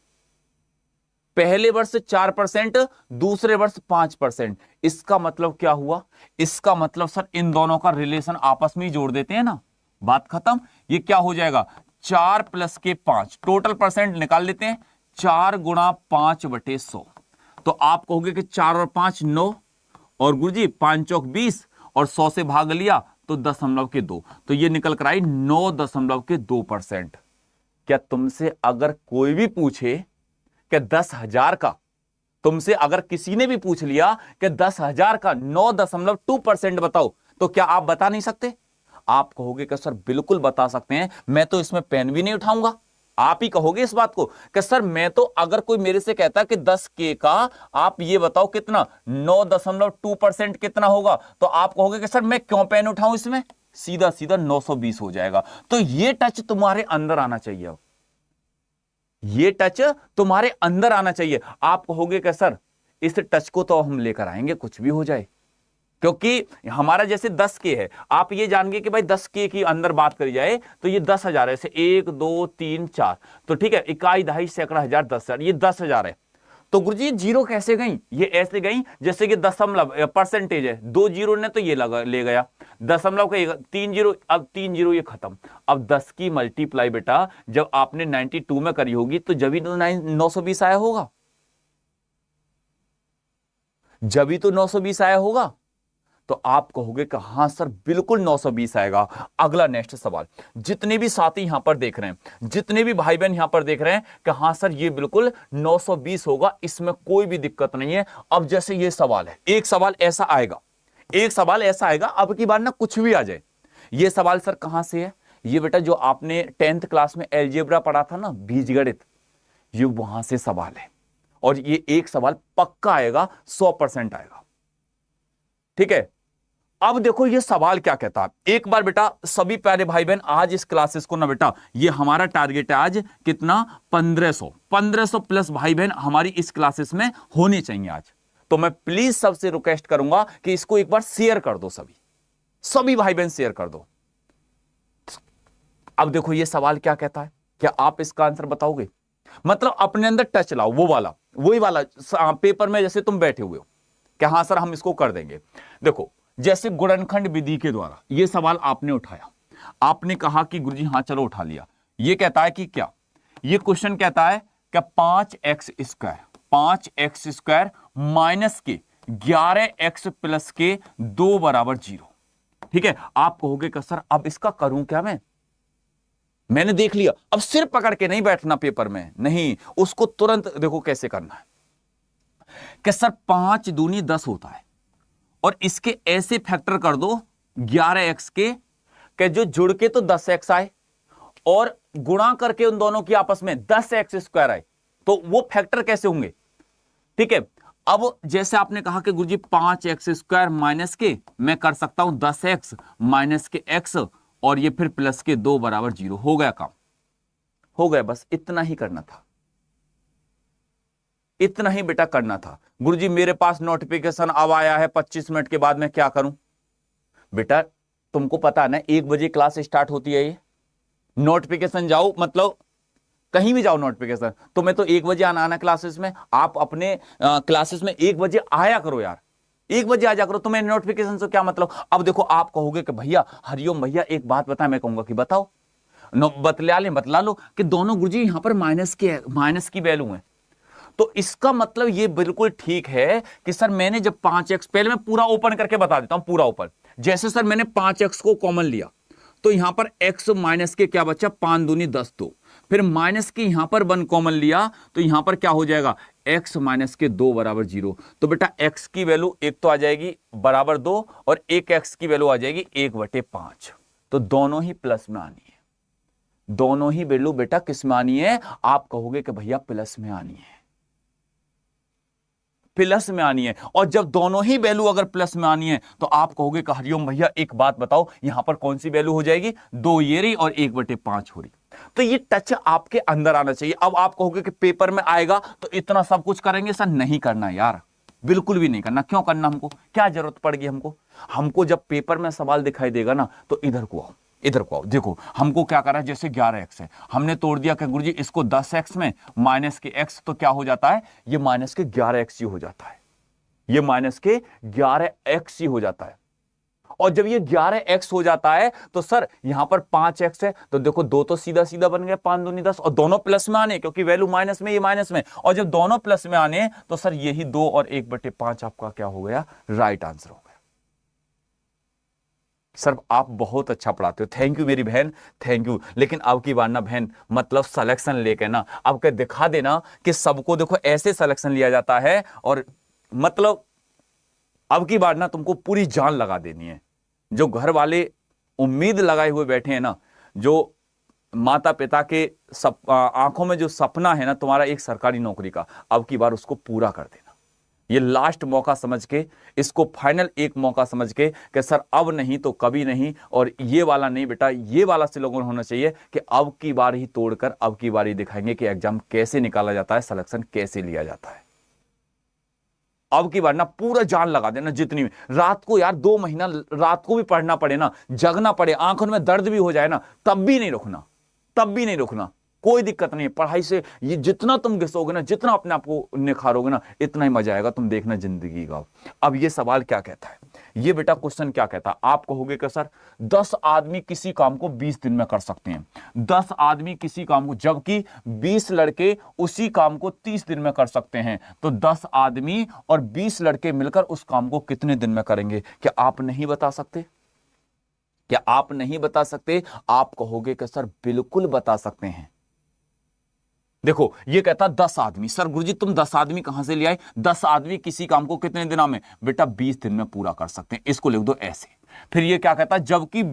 पहले वर्ष 4%, दूसरे वर्ष 5%। इसका मतलब क्या हुआ? इसका मतलब सर इन दोनों का रिलेशन आपस में ही जोड़ देते हैं ना, बात खत्म। ये क्या हो जाएगा? 4 + के 5, टोटल परसेंट निकाल लेते हैं। 4 गुणा 5/100। तो आप कहोगे कि 4 और 5 9, और गुरुजी 5 चौक 20, और 100 से भाग लिया तो 0.2, तो ये निकल कर आई 9.2%। क्या तुमसे अगर कोई भी पूछे कि 10,000 का, तुमसे अगर किसी ने भी पूछ लिया कि 10,000 का 9.2% बताओ, तो क्या आप बता नहीं सकते? आप कहोगे कि सर बिल्कुल बता सकते हैं, मैं तो इसमें पेन भी नहीं उठाऊंगा। आप ही कहोगे इस बात को कि सर मैं तो, अगर कोई मेरे से कहता कि 10K का आप ये बताओ कितना 9.2% कितना होगा, तो आप कहोगे कि सर मैं क्यों पेन उठाऊं, इसमें सीधा सीधा 920 हो जाएगा। तो ये टच तुम्हारे अंदर आना चाहिए। अब ये टच तुम्हारे अंदर आना चाहिए। आप कहोगे कि सर इस टच को तो हम लेकर आएंगे कुछ भी हो जाए, क्योंकि हमारा जैसे 10K है, आप ये जानेंगे कि भाई 10K की अंदर बात करी जाए तो ये 10,000 है, ऐसे 1 2 3 4, तो ठीक है, इकाई दहाई सैकड़ा हजार 10,000, ये 10,000 है। तो गुरुजी जीरो कैसे गई? ये ऐसे गई जैसे कि दशमलव परसेंटेज है, 2 जीरो ने तो ये ले गया दशमलव का 3 जीरो, अब 3 जीरो ये खत्म। अब 10 की मल्टीप्लाई बेटा जब आपने 92 में करी होगी तो जब ही तो 920 आया होगा, जब ही तो 920 आया होगा। तो आप कहोगे कि हां सर बिल्कुल 920 आएगा। अगला नेक्स्ट सवाल, जितने भी साथी यहां पर देख रहे हैं, जितने भी भाई बहन यहां पर देख रहे हैं कि हां सर ये बिल्कुल 920 होगा, इसमें कोई भी दिक्कत नहीं है। अब जैसे ये सवाल है, एक सवाल ऐसा आएगा, एक सवाल ऐसा आएगा, अब की बार ना कुछ भी आ जाए। ये सवाल सर कहां से है? ये बेटा जो आपने 10th क्लास में अलजेब्रा पढ़ा था ना, बीजगणित, ये वहां से सवाल है। और ये एक सवाल पक्का आएगा, 100% आएगा। ठीक है, अब देखो ये सवाल क्या कहता है। एक बार बेटा सभी प्यारे भाई बहन आज इस क्लासेस को ना बेटा, ये हमारा टारगेट है आज कितना, 1500 प्लस भाई बहन हमारी इस क्लासेस में होने चाहिए आज। तो मैं प्लीज सबसे रिक्वेस्ट करूंगा कि इसको एक बार शेयर कर दो, सभी भाई बहन शेयर कर दो। अब देखो ये सवाल क्या कहता है, क्या आप इसका आंसर बताओगे? मतलब अपने अंदर टच लाओ, वो वाला, वही वाला पेपर में जैसे तुम बैठे हुए हो, क्या हाँ सर हम इसको कर देंगे। देखो जैसे गुणनखंड विधि के द्वारा ये सवाल आपने उठाया, आपने कहा कि गुरुजी हाँ चलो उठा लिया। ये कहता है कि क्या, ये क्वेश्चन कहता है कि 5x² माइनस के 11x प्लस के 2 बराबर 0। ठीक है, आप कहोगे कि सर अब इसका करूं क्या मैंने देख लिया। अब सिर पकड़ के नहीं बैठना पेपर में, नहीं, उसको तुरंत देखो कैसे करना है कि सर 5 दूनी 10 होता है, और इसके ऐसे फैक्टर कर दो 11x के जो जुड़ के तो 10x आए, और गुणा करके उन दोनों की आपस में 10x² आए, तो वो फैक्टर कैसे होंगे? ठीक है, अब जैसे आपने कहा कि गुरुजी 5x² माइनस के, मैं कर सकता हूं 10x माइनस के x, और ये फिर प्लस के 2 बराबर 0। हो गया काम, हो गया, बस इतना ही करना था, इतना ही बेटा करना था। गुरुजी मेरे पास नोटिफिकेशन अब आया है 25 मिनट के बाद, मैं क्या करूं? बेटा तुमको पता है ना 1 बजे क्लास स्टार्ट होती है, ये नोटिफिकेशन जाओ, मतलब कहीं भी जाओ नोटिफिकेशन, तो मैं तो 1 बजे आना क्लासेस में, आप अपने क्लासेस में 1 बजे आया करो यार, 1 बजे आ जा करो, तुम्हें नोटिफिकेशन से क्या मतलब। अब देखो आप कहोगे कि भैया हरिओम भैया एक बात बता, मैं कहूंगा कि बताओ, बतला लो कि दोनों गुरुजी यहां पर माइनस की वैल्यू है। तो इसका मतलब ये बिल्कुल ठीक है कि सर मैंने जब 5x, पहले मैं पूरा ओपन करके बता देता हूं, पूरा ओपन, जैसे सर मैंने 5x को कॉमन लिया, तो यहां पर x माइनस के क्या बचा, 5 दूनी 10, तो फिर माइनस के यहां पर 1 कॉमन लिया, तो यहां पर क्या हो जाएगा, x माइनस के 2 बराबर 0। तो बेटा x की वैल्यू एक तो आ जाएगी बराबर 2, और एक x की वैल्यू आ जाएगी 1/5। तो दोनों ही प्लस में आनी है, दोनों ही वैल्यू बेटा किस में आनी है? आप कहोगे कि भैया प्लस में आनी है, प्लस में आनी है। और जब दोनों ही वैल्यू अगर प्लस में आनी है, तो आप कहोगे कि हरिओम भैया एक बात बताओ, यहां पर कौन सी वैल्यू हो जाएगी, 2 ये रही और 1/5 हो रही। तो ये टच आपके अंदर आना चाहिए। अब आप कहोगे कि पेपर में आएगा तो इतना सब कुछ करेंगे, सर नहीं करना यार, बिल्कुल भी नहीं करना। क्यों करना, हमको क्या जरूरत पड़ेगी? हमको जब पेपर में सवाल दिखाई देगा ना, तो इधर को आओ, इधर को आओ। देखो हमको क्या करा, जैसे 11x है, हमने तोड़ दिया कि गुरुजी इसको 10x में माइनस के x, तो क्या हो जाता है, ये माइनस के 11x ही हो जाता है, ये माइनस के 11x ही हो जाता है। और जब ये 11x हो जाता है तो सर यहां पर 5x है, तो देखो दो तो सीधा सीधा बन गया, 5 दूनी 10, और दोनों प्लस में आने क्योंकि वैल्यू माइनस में, ये माइनस में, और जब दोनों प्लस में आने तो सर यही 2 और 1/5 आपका क्या हो गया, राइट आंसर हो गया। सर आप बहुत अच्छा पढ़ाते हो, थैंक यू मेरी बहन, थैंक यू। लेकिन अब की बार ना बहन, मतलब सिलेक्शन लेके ना अब क्या दिखा देना कि सबको देखो ऐसे सिलेक्शन लिया जाता है, और मतलब अब की बार ना तुमको पूरी जान लगा देनी है। जो घर वाले उम्मीद लगाए हुए बैठे हैं ना, जो माता पिता के आंखों में जो सपना है ना तुम्हारा एक सरकारी नौकरी का, अब की बार उसको पूरा कर देना। ये लास्ट मौका समझ के, इसको फाइनल एक मौका समझ के कि सर अब नहीं तो कभी नहीं, और ये वाला नहीं बेटा, ये वाला स्लोगन होना चाहिए कि अब की बार ही तोड़कर अब की बार ही दिखाएंगे कि एग्जाम कैसे निकाला जाता है, सिलेक्शन कैसे लिया जाता है। अब की बार ना पूरा जान लगा देना, जितनी रात को यार 2 महीना रात को भी पढ़ना पड़े ना, जगना पड़े, आंखों में दर्द भी हो जाए ना, तब भी नहीं रुकना, तब भी नहीं रुकना, कोई दिक्कत नहीं है। पढ़ाई से ये जितना तुम घिसोगे ना, जितना अपने आप को निखारोगे ना, इतना ही मजा आएगा, तुम देखना जिंदगी का। अब ये सवाल क्या कहता है, ये बेटा क्वेश्चन क्या कहता है, आप कहोगे कि सर 10 आदमी किसी काम को 20 दिन में कर सकते हैं, 10 आदमी किसी काम को, जबकि 20 लड़के उसी काम को 30 दिन में कर सकते हैं, तो 10 आदमी और 20 लड़के मिलकर उस काम को कितने दिन में करेंगे? क्या आप नहीं बता सकते? क्या आप नहीं बता सकते? आप कहोगे कि सर बिल्कुल बता सकते हैं। देखो ये कहता 10 आदमी, सर गुरुजी तुम 10 आदमी कहां से ले आए? 10 आदमी किसी काम को कितने दिनों में? बेटा 20 दिन में पूरा कर सकते हैं, इसको लिख दो ऐसे। फिर ये क्या कहता है, जबकि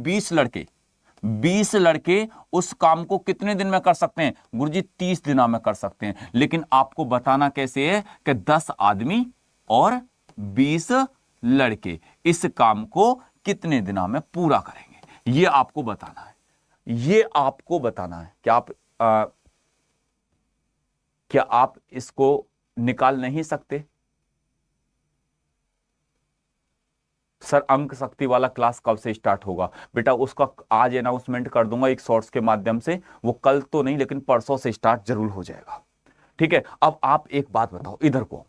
20 लड़के उस काम को कितने दिन में कर सकते हैं? गुरुजी 30 दिनों में कर सकते हैं। लेकिन आपको बताना कैसे है कि 10 आदमी और 20 लड़के इस काम को कितने दिनों में पूरा करेंगे, ये आपको बताना है, ये आपको बताना है। क्या आप इसको निकाल नहीं सकते? सर अंक शक्ति वाला क्लास कब से स्टार्ट होगा? बेटा उसका आज अनाउंसमेंट कर दूंगा एक शॉर्ट्स के माध्यम से, वो कल तो नहीं लेकिन परसों से स्टार्ट जरूर हो जाएगा, ठीक है। अब आप एक बात बताओ, इधर को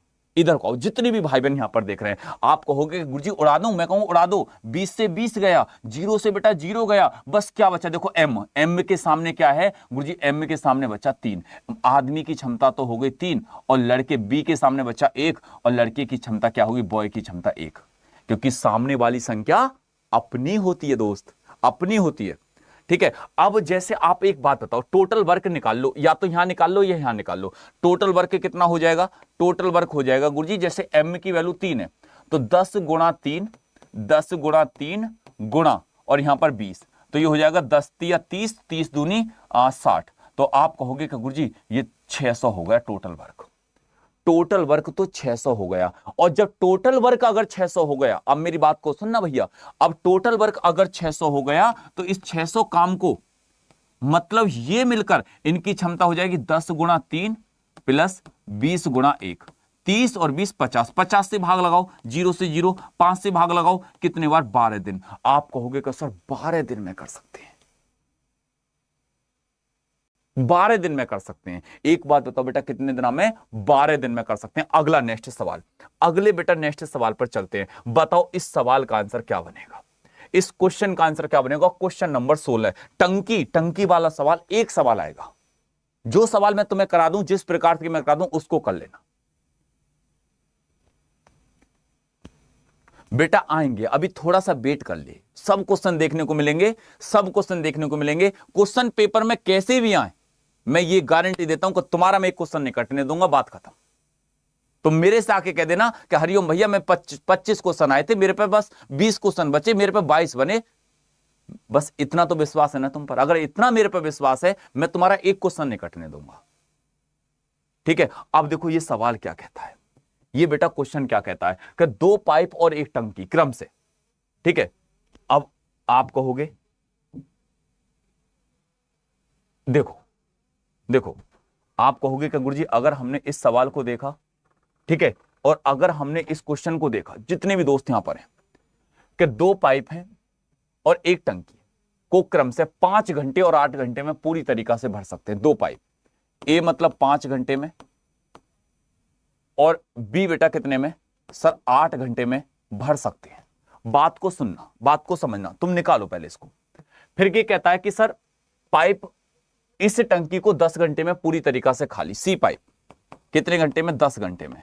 आओ, जितने भी भाई बहन यहां पर देख रहे हैं, आप कहोगे गुरुजी उड़ा दूं, मैं कहूं उड़ा दो, 20 से 20 गया, 0 से बेटा 0 गया, बस क्या बचा? देखो एम के सामने क्या है गुरुजी? एम के सामने बचा 3, आदमी की क्षमता तो हो गई 3, और लड़के बी के सामने बचा 1, और लड़के की क्षमता क्या होगी? बॉय की क्षमता 1, क्योंकि सामने वाली संख्या अपनी होती है दोस्त, अपनी होती है, ठीक है। अब जैसे आप एक बात बताओ, टोटल वर्क निकाल लो, या तो यहां निकाल लो या यहां निकाल लो, टोटल वर्क कितना हो जाएगा? टोटल वर्क हो जाएगा गुरुजी, जैसे m की वैल्यू 3 है तो 10 गुणा 3, 10 गुणा 3 गुणा और यहां पर 20, तो ये हो जाएगा 10 या 30, 30 दूनी 60, तो आप कहोगे कि गुरुजी ये 600 हो गया टोटल वर्क। टोटल वर्क तो 600 हो गया, और जब टोटल वर्क अगर 600 हो गया, अब मेरी बात को सुनना भैया, अब टोटल वर्क अगर 600 हो गया तो इस 600 काम को, मतलब ये मिलकर इनकी क्षमता हो जाएगी 10 गुणा 3 प्लस 20 गुणा 1, 30 और 20 50, 50 से भाग लगाओ, 0 से 0, 5 से भाग लगाओ, कितने बार? 12 दिन। आप कहोगे कि सर 12 दिन में कर सकते हैं, 12 दिन में कर सकते हैं। एक बात बताओ बेटा, कितने दिनों में? 12 दिन में कर सकते हैं। अगला नेक्स्ट सवाल, अगले बेटा नेक्स्ट सवाल पर चलते हैं। बताओ इस सवाल का आंसर क्या बनेगा, इस क्वेश्चन का आंसर क्या बनेगा? क्वेश्चन नंबर 16, टंकी वाला सवाल। एक सवाल आएगा, जो सवाल मैं तुम्हें करा दूं, जिस प्रकार की मैं करा दूं उसको कर लेना बेटा। आएंगे, अभी थोड़ा सा वेट कर ले, सब क्वेश्चन देखने को मिलेंगे, सब क्वेश्चन देखने को मिलेंगे। क्वेश्चन पेपर में कैसे भी आए, मैं ये गारंटी देता हूं कि तुम्हारा मैं एक क्वेश्चन नहीं कटने दूंगा, बात खत्म। तुम मेरे से आके कह देना कि हरिओम भैया मैं 25 क्वेश्चन आए थे, मेरे पे बस 20 क्वेश्चन बचे, मेरे पे 22 बने, बस इतना तो विश्वास है ना तुम पर। अगर इतना मेरे पे विश्वास है, मैं तुम्हारा एक क्वेश्चन नहीं कटने दूंगा, ठीक है। अब देखो ये सवाल क्या कहता है, ये बेटा क्वेश्चन क्या कहता है कि 2 पाइप और 1 टंकी क्रम से, ठीक है। अब आप कहोगे, देखो आप कहोगे कि गुरुजी अगर हमने इस सवाल को देखा, ठीक है, और अगर हमने इस क्वेश्चन को देखा, जितने भी दोस्त यहां पर हैं, कि 2 पाइप हैं और 1 टंकी को क्रम से 5 घंटे और 8 घंटे में पूरी तरीका से भर सकते हैं। 2 पाइप, ए मतलब 5 घंटे में, और बी बेटा कितने में? सर 8 घंटे में भर सकते हैं। बात को सुनना, बात को समझना, तुम निकालो पहले इसको। फिर ये कहता है कि सर पाइप इस टंकी को 10 घंटे में पूरी तरीका से खाली, सी पाइप कितने घंटे में, 10 घंटे में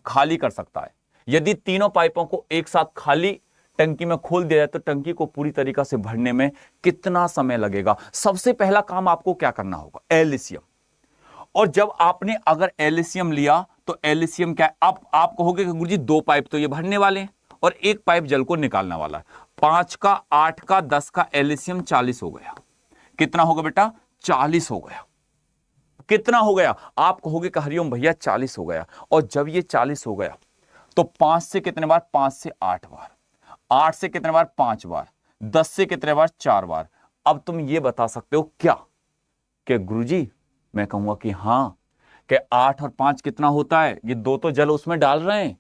खाली कर सकता है। यदि तीनों पाइपों को एक साथ खाली टंकी में खोल दिया जाए तो टंकी को पूरी तरीका से भरने में कितना समय लगेगा। सबसे पहला काम आपको क्या करना होगा, एलसीएम। और जब आपने अगर एलसीएम लिया तो एलसीएम क्या है, आप कहोगे कि गुरुजी 2 पाइप तो ये भरने वाले हैं और 1 पाइप जल को निकालने वाला है। 5 का 8 का 10 का एलसीएम 40 हो गया। कितना होगा बेटा, 40 हो गया। कितना हो गया, आप कहोगे कि हरिओम भैया 40 हो गया। और जब ये 40 हो गया तो 5 से कितने बार, 5 से 8 बार, 8 से कितने बार, 5 बार, 10 से कितने बार, 4 बार। अब तुम ये बता सकते हो क्या कि गुरुजी, मैं कहूंगा कि हां, कि 8 और 5 कितना होता है, ये 2 तो जल उसमें डाल रहे हैं,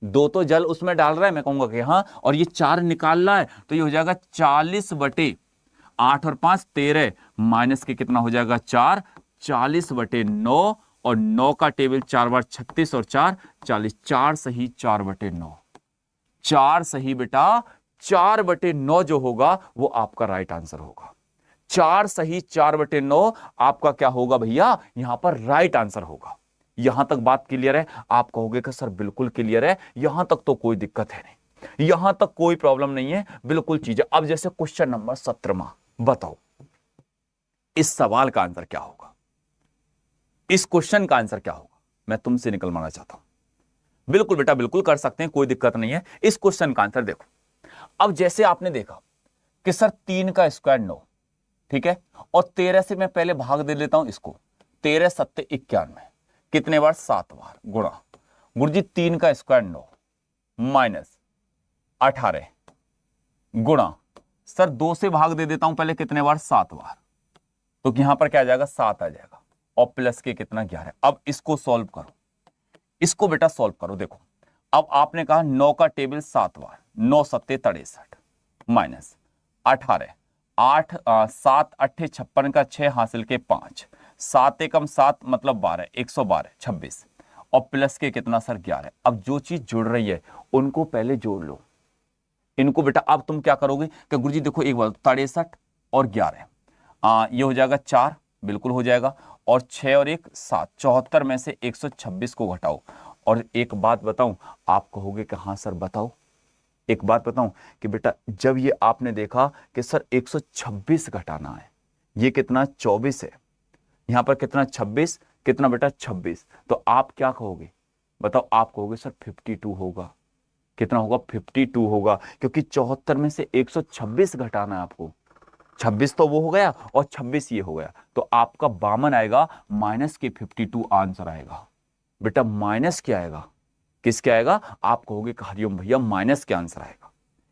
2 तो जल उसमें डाल रहा है, मैं कहूंगा कि हाँ, और ये 4 निकाल रहा है, तो ये हो जाएगा 40/8 और 5 13 माइनस के कितना हो जाएगा 4, 40/9 और 9 का टेबल 4 बार 36 और 4 40, 4 सही 4/9, 4 सही बेटा, 4/9 जो होगा वो आपका राइट आंसर होगा। 4 सही 4/9 आपका क्या होगा भैया, यहां पर राइट आंसर होगा। यहां तक बात क्लियर है? आप कहोगे कि सर बिल्कुल क्लियर है, यहां तक तो कोई दिक्कत है नहीं, यहां तक कोई प्रॉब्लम नहीं है, बिल्कुल चीजें। अब जैसे क्वेश्चन नंबर 17, बताओ इस सवाल का आंसर क्या होगा, इस क्वेश्चन का आंसर क्या होगा, मैं तुमसे निकलवाना चाहता हूं। बिल्कुल बेटा बिल्कुल कर सकते हैं, कोई दिक्कत नहीं है। इस क्वेश्चन का आंसर देखो। अब जैसे आपने देखा कि सर 3 का स्क्वायर 9, ठीक है, और 13 से मैं पहले भाग दे लेता हूं इसको, 13 7 91, कितने बार, 7 बार, गुणा गुरुजी 3 का स्क्वायर 9 माइनस 18 गुणा, सर 2 से भाग दे देता हूं पहले, कितने बार, 7 बार, तो यहां पर क्या आ जाएगा, 7 आ जाएगा, और प्लस के कितना 11। अब इसको सॉल्व करो, इसको बेटा सॉल्व करो। देखो अब आपने कहा 9 का टेबल 7 बार, 9 7 63 माइनस 18, 8 7 8 56 का 6 हासिल के 5, 7 एकम 7 मतलब 12, 112 26 और प्लस के कितना सर 11। अब जो चीज जुड़ रही है उनको पहले जोड़ लो, इनको बेटा। अब तुम क्या करोगे कि गुरुजी देखो एक बार 63 और 11, ये हो जाएगा 4, बिल्कुल हो जाएगा, और 6 और 1 7, 74 में से 126 को घटाओ। और एक बात बताऊं, आप कहोगे कि हाँ सर बताओ, एक बात बताऊं कि बेटा जब ये आपने देखा कि सर 126 घटाना है, ये कितना 24 है, यहां पर कितना 26, कितना बेटा 26, तो आप क्या कहोगे बताओ, आप कहोगे सर 52 होगा। कितना होगा, 52 होगा, क्योंकि 74 में से 126 घटाना है आपको। 26 तो वो हो गया और 26 ये हो गया, तो आपका 52 आएगा, माइनस के 52 आंसर आएगा। बेटा माइनस क्या आएगा, किसके आएगा, आप कहोगे कि हरिओम भैया माइनस के आंसर आएगा।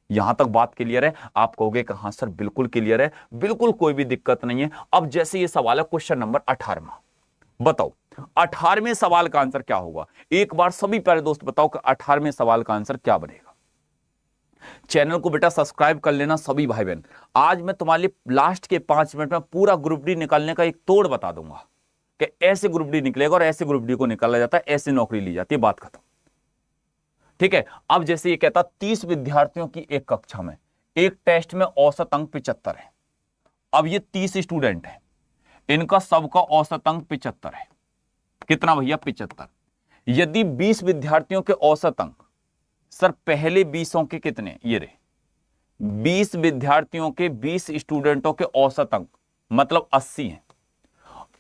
यहां तक बात क्लियर है? आप कहोगे कि हाँ सर बिल्कुल क्लियर है, बिल्कुल कोई भी दिक्कत नहीं है। अब जैसे ये सवाल है क्वेश्चन नंबर 18, बताओ 18वें सवाल का आंसर क्या होगा। एक बार सभी प्यारे दोस्त बताओ कि 18वें सवाल का आंसर क्या बनेगा। चैनल को बेटा सब्सक्राइब कर लेना सभी भाई बहन। आज मैं तुम्हारे लिए लास्ट के 5 मिनट में पूरा ग्रुप डी निकालने का एक तोड़ बता दूंगा कि ऐसे ग्रुप डी निकलेगा और ऐसे ग्रुप डी को निकाला जाता है, ऐसे नौकरी ली जाती है, बात खत्म। ठीक है, अब जैसे ये कहता 30 विद्यार्थियों की एक कक्षा में एक टेस्ट में औसत अंक 75 है। अब ये 30 स्टूडेंट हैं, इनका सबका औसत अंक 75 है। कितना भैया, 75। यदि 20 विद्यार्थियों के औसत अंक, सर पहले 20 के कितने, ये रहे 20 विद्यार्थियों के 20 स्टूडेंटों के औसत अंक मतलब 80 हैं,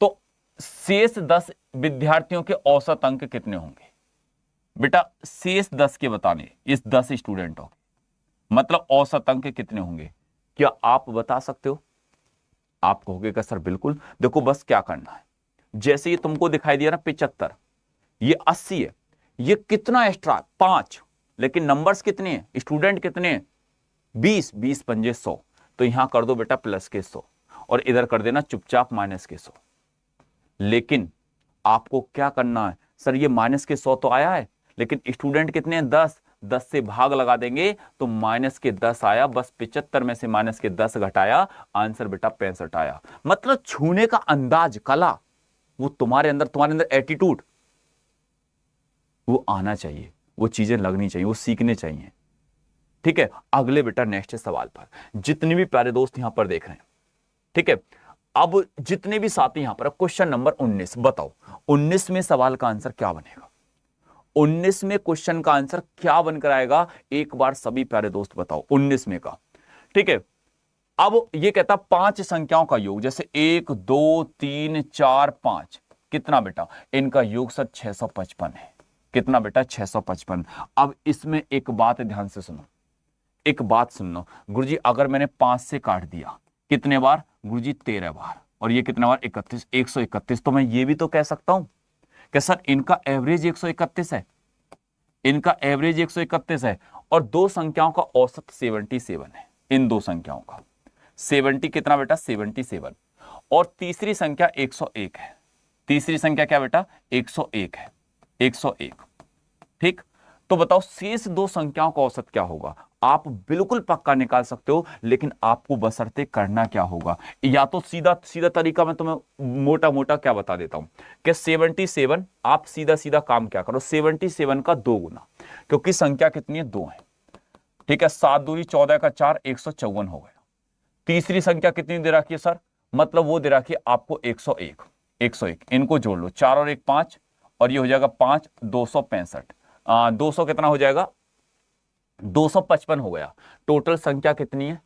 तो शेष 10 विद्यार्थियों के औसत अंक कितने होंगे बेटा। शेष 10 के बताने, इस 10 स्टूडेंटों के मतलब औसत अंक कितने होंगे, क्या आप बता सकते हो? आप कहोगे कि सर बिल्कुल। देखो बस क्या करना है, जैसे ये तुमको दिखाई दिया ना 75, ये 80 है, ये कितना एक्स्ट्रा 5, लेकिन नंबर्स कितने हैं, स्टूडेंट कितने हैं 20, 20 पंजे 100, तो यहां कर दो बेटा प्लस के 100 और इधर कर देना चुपचाप माइनस के 100। लेकिन आपको क्या करना है, सर ये माइनस के 100 तो आया है, लेकिन स्टूडेंट कितने हैं 10, 10 से भाग लगा देंगे तो माइनस के 10 आया, बस 75 में से माइनस के 10 घटाया, आंसर बेटा 65 आया। मतलब छूने का अंदाज, कला, वो तुम्हारे अंदर एटीट्यूड वो आना चाहिए, वो चीजें लगनी चाहिए, वो सीखने चाहिए। ठीक है, अगले बेटा नेक्स्ट सवाल पर, जितने भी प्यारे दोस्त यहां पर देख रहे हैं, ठीक है, अब जितने भी साथी यहां पर, क्वेश्चन नंबर 19 बताओ 19वें सवाल का आंसर क्या बनेगा? 19वें क्वेश्चन का आंसर क्या बनकर आएगा? एक बार सभी प्यारे दोस्त बताओ 19वें का। ठीक है, अब ये कहता 5 संख्याओं का योग, जैसे 1 2 3 4 5, कितना बेटा? इनका योग सर 655 है। कितना बेटा? 655। अब इसमें एक बात ध्यान से सुनो, एक बात सुन लो गुरुजी, अगर मैंने 5 से काट दिया कितने बार गुरुजी? 13 बार, और ये कितने बार? 31, 131। तो मैं ये भी तो कह सकता हूं कि सर इनका एवरेज 131 है, इनका एवरेज 131 है, और दो संख्याओं का औसत 77 है। इन दो संख्याओं का 70 कितना बेटा? 77, और तीसरी संख्या 101 है। तीसरी संख्या क्या बेटा? 101 है, 101। ठीक, तो बताओ शेष दो संख्याओं का औसत क्या होगा? आप बिल्कुल पक्का निकाल सकते हो, लेकिन आपको बशर्ते करना क्या होगा? या तो सीधा सीधा तरीका मैं तुम्हें मोटा मोटा क्या बता देता हूं कि 77, आप सीधा सीधा काम क्या करो, 77 का 2 गुना, क्योंकि संख्या कितनी है? 2 है। ठीक है, 7 दूनी 14 का 4, 154 हो गया। तीसरी संख्या कितनी दे रखी है सर? मतलब वो दे रखी है आपको 101, 101। इनको जोड़ लो, 4 और 1 5, और ये हो जाएगा 5, 265। 200 कितना हो जाएगा? 255 हो गया। टोटल संख्या कितनी है?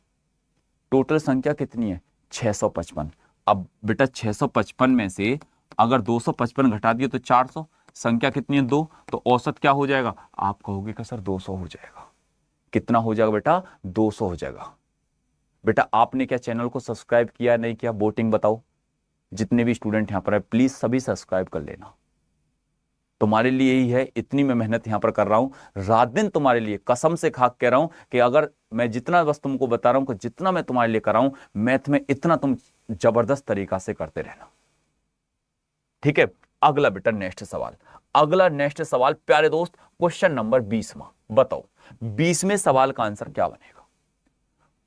टोटल संख्या कितनी है? 655। अब बेटा 655 में से अगर 255 घटा दिए तो 400, संख्या कितनी है? 2, तो औसत क्या हो जाएगा? आप कहोगे कि सर 200 हो जाएगा। कितना हो जाएगा बेटा? 200 हो जाएगा। बेटा आपने क्या चैनल को सब्सक्राइब किया नहीं किया? वोटिंग बताओ। जितने भी स्टूडेंट यहां पर है प्लीज सभी सब्सक्राइब कर लेना। तुम्हारे लिए ही है, इतनी मैं मेहनत यहां पर कर रहा हूं, रात दिन तुम्हारे लिए, कसम से खाक कह रहा हूं कि अगर मैं जितना बस तुमको बता रहा हूं कि जितना मैं तुम्हारे लिए कर रहा हूं, मैथ में इतना तुम जबरदस्त तरीका से करते रहना। ठीक है, अगला बेटा नेक्स्ट सवाल, अगला नेक्स्ट सवाल प्यारे दोस्त, क्वेश्चन नंबर 20वां। बताओ 20वें सवाल का आंसर क्या बनेगा?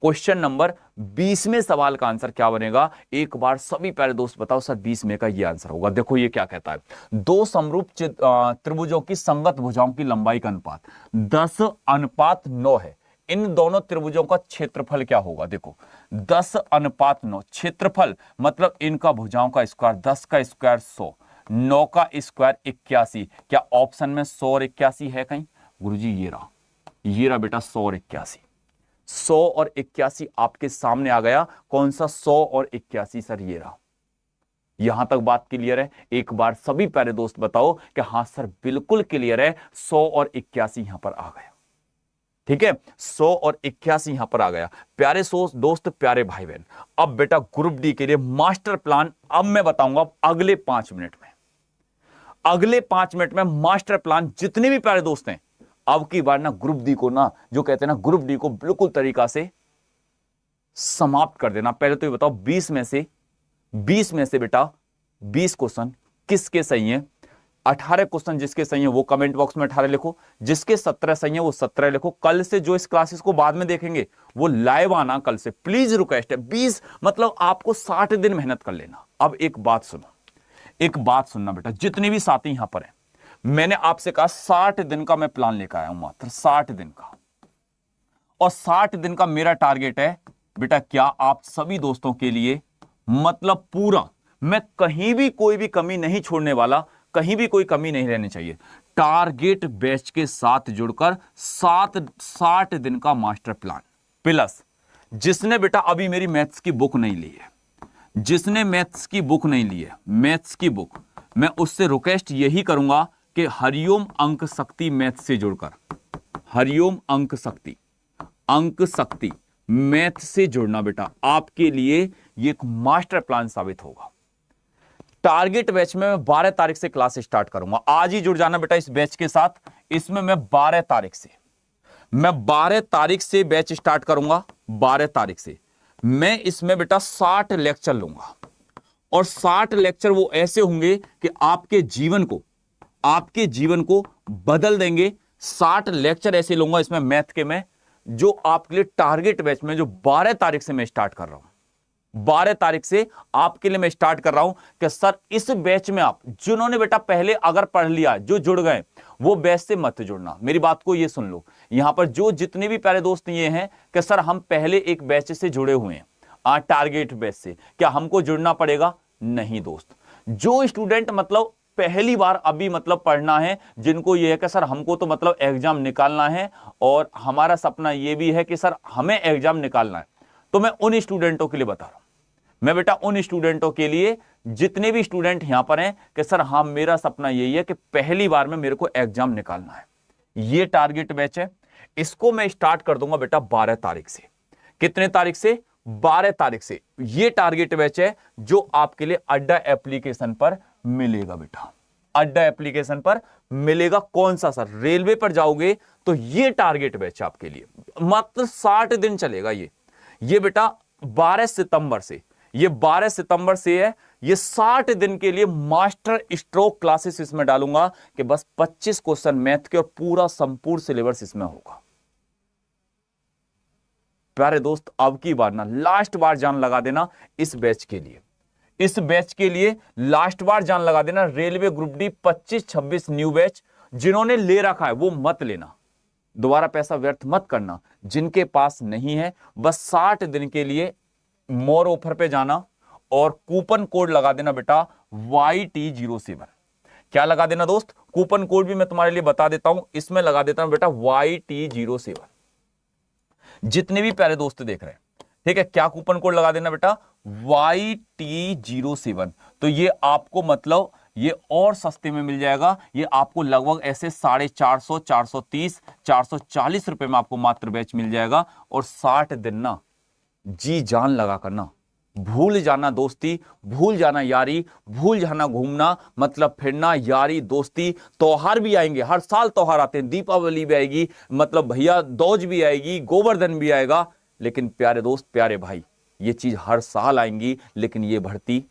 क्वेश्चन नंबर 20वें सवाल का आंसर क्या बनेगा? एक बार सभी प्यारे दोस्त बताओ सर 20वें का ये आंसर होगा। देखो ये क्या कहता है, दो समरूप त्रिभुजों की संगत भुजाओं की लंबाई का अनुपात 10:9 है। इन दोनों त्रिभुजों का क्षेत्रफल क्या होगा? देखो 10:9 क्षेत्रफल, मतलब इनका भुजाओं का स्क्वायर, 10 का स्क्वायर 100, 9 का स्क्वायर 81। क्या ऑप्शन में 100 और 81 है कहीं? गुरुजी ये रहा बेटा 100 और 81। 100 और 81 आपके सामने आ गया। कौन सा 100 और 81? सर ये रहा। यहां तक बात क्लियर है? एक बार सभी प्यारे दोस्त बताओ कि हां सर बिल्कुल क्लियर है, 100 और 81 यहां पर आ गया। ठीक है, 100 और 81 यहां पर आ गया। प्यारे दोस्त, प्यारे भाई बहन, अब बेटा ग्रुप डी के लिए मास्टर प्लान अब मैं बताऊंगा अगले 5 मिनट में। अगले 5 मिनट में मास्टर प्लान, जितने भी प्यारे दोस्त हैं अब की बार ना ग्रुप डी को ना, जो कहते हैं ना, ग्रुप डी को बिल्कुल तरीका से समाप्त कर देना। पहले तो ये बताओ 20 में से बेटा 20 क्वेश्चन किसके सही हैं? 18 क्वेश्चन जिसके सही है वो कमेंट बॉक्स में 18 लिखो, जिसके 17 सही है वो 17 लिखो। कल से जो इस क्लासेस को बाद में देखेंगे वो लाइव आना कल से, प्लीज रिक्वेस्ट है। 20 मतलब आपको 60 दिन मेहनत कर लेना। अब एक बात सुनो, एक बात सुनना बेटा, जितने भी साथी यहां पर हैं, मैंने आपसे कहा 60 दिन का मैं प्लान लेकर आया हूं, मात्र 60 दिन का। और 60 दिन का मेरा टारगेट है बेटा, क्या आप सभी दोस्तों के लिए मतलब पूरा, मैं कहीं भी कोई भी कमी नहीं छोड़ने वाला, कहीं भी कोई कमी नहीं रहनी चाहिए। टारगेट बैच के साथ जुड़कर 60 दिन का मास्टर प्लान प्लस, जिसने बेटा अभी मेरी मैथ्स की बुक नहीं ली है, जिसने मैथ्स की बुक नहीं ली है, मैथ्स की बुक, मैं उससे रिक्वेस्ट यही करूंगा कि हरिओम अंक शक्ति मैथ से जुड़कर, हरिओम अंक शक्ति मैथ से जुड़ना बेटा आपके लिए ये एक मास्टर प्लान साबित होगा। टारगेट बैच में मैं 12 तारीख से क्लास स्टार्ट करूंगा। आज ही जुड़ जाना बेटा इस बैच के साथ। इसमें मैं 12 तारीख से बैच स्टार्ट करूंगा। 12 तारीख से मैं इसमें बेटा 60 लेक्चर लूंगा, और 60 लेक्चर वो ऐसे होंगे कि आपके जीवन को बदल देंगे। 60 लेक्चर ऐसे लूंगा इसमें मैथ के, मैं जो आपके लिए टारगेट बैच में जो 12 तारीख से मैं स्टार्ट कर रहा हूं, 12 तारीख से आपके लिए मैं स्टार्ट कर रहा हूं कि सर इस बैच में आप जिन्होंने बेटा पहले अगर पढ़ लिया, जो जुड़ गए, वो बैच से मत जुड़ना। मेरी बात को ये सुन लो, यहां पर जो जितने भी प्यारे दोस्त ये हैं कि सर हम पहले एक बैच से जुड़े हुए हैं, टारगेट बैच से, क्या हमको जुड़ना पड़ेगा? नहीं दोस्त। जो स्टूडेंट मतलब पहली बार अभी मतलब पढ़ना है, जिनको ये है कि सर हमको तो मतलब एग्जाम निकालना है और हमारा सपना ये भी है कि सर हमें एग्जाम निकालना है, तो मैं उन स्टूडेंटों के लिए बता रहा हूं। मैं बेटा उन स्टूडेंटों के लिए, जितने भी स्टूडेंट यहां पर हैं कि सर हाँ मेरा सपना यही है कि पहली बार में मेरे को एग्जाम निकालना है, ये टारगेट बैच है। इसको मैं स्टार्ट कर दूंगा बेटा 12 तारीख से। कितने तारीख से? 12 तारीख से। ये टारगेट बैच है जो आपके लिए अड्डा एप्लीकेशन पर मिलेगा बेटा। अड्डा एप्लीकेशन पर मिलेगा। कौन सा सर? रेलवे पर जाओगे तो ये टारगेट बैच आपके लिए मात्र 60 दिन चलेगा। ये बेटा 12 सितंबर से, ये 12 सितंबर से है। ये 60 दिन के लिए मास्टर स्ट्रोक क्लासेस इसमें डालूंगा कि बस 25 क्वेश्चन मैथ के और पूरा संपूर्ण सिलेबस इसमें होगा। प्यारे दोस्त अब की बार ना लास्ट बार जान लगा देना इस बैच के लिए, इस बैच के लिए लास्ट बार जान लगा देना। Railway group D 25-26 new batch जिन्होंने ले रखा है वो मत लेना, दोबारा पैसा व्यर्थ मत करना। जिनके पास नहीं है बस 60 दिन के लिए मोर ऑफर पे जाना और कूपन कोड लगा देना बेटा YT07। क्या लगा देना दोस्त? कूपन कोड भी मैं तुम्हारे लिए बता देता हूं, इसमें लगा देता हूं बेटा YT07। जितने भी प्यारे दोस्त देख रहे हैं, ठीक है, क्या कूपन कोड लगा देना बेटा? YT07। तो ये आपको मतलब ये और सस्ते में मिल जाएगा। ये आपको लगभग ऐसे 450, 430, 440 रुपए में आपको मात्र बैच मिल जाएगा। और 60 दिन ना जी जान लगा करना, भूल जाना दोस्ती, भूल जाना यारी, भूल जाना घूमना, मतलब फिरना, यारी दोस्ती। त्योहार भी आएंगे, हर साल त्योहार आते हैं, दीपावली भी आएगी, मतलब भैया दौज भी आएगी, गोवर्धन भी आएगा। लेकिन प्यारे दोस्त, प्यारे भाई, ये चीज हर साल आएंगी, लेकिन ये भर्ती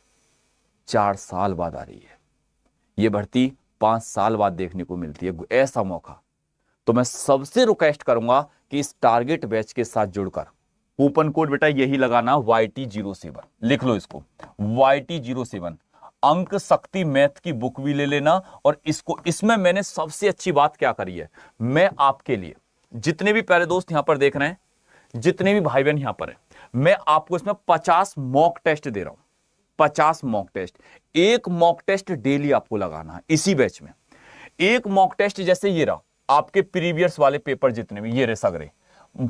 4 साल बाद आ रही है, ये भर्ती 5 साल बाद देखने को मिलती है ऐसा मौका। तो मैं सबसे रिक्वेस्ट करूंगा कि इस टारगेट बैच के साथ जुड़कर कूपन कोड बेटा यही लगाना YT07। लिख लो इसको YT07। अंक शक्ति मैथ की बुक भी ले लेना। और इसको, इसमें मैंने सबसे अच्छी बात क्या करी है, मैं आपके लिए, जितने भी प्यारे दोस्त यहां पर देख रहे हैं, जितने भी भाई बहन यहां पर हैं, मैं आपको इसमें 50 मॉक टेस्ट दे रहा हूं। 50 मॉक टेस्ट, एक मॉक टेस्ट डेली आपको लगाना है इसी बैच में। एक मॉक टेस्ट जैसे ये रहा, आपके प्रीवियस वाले पेपर जितने भी, ये रहे सगरे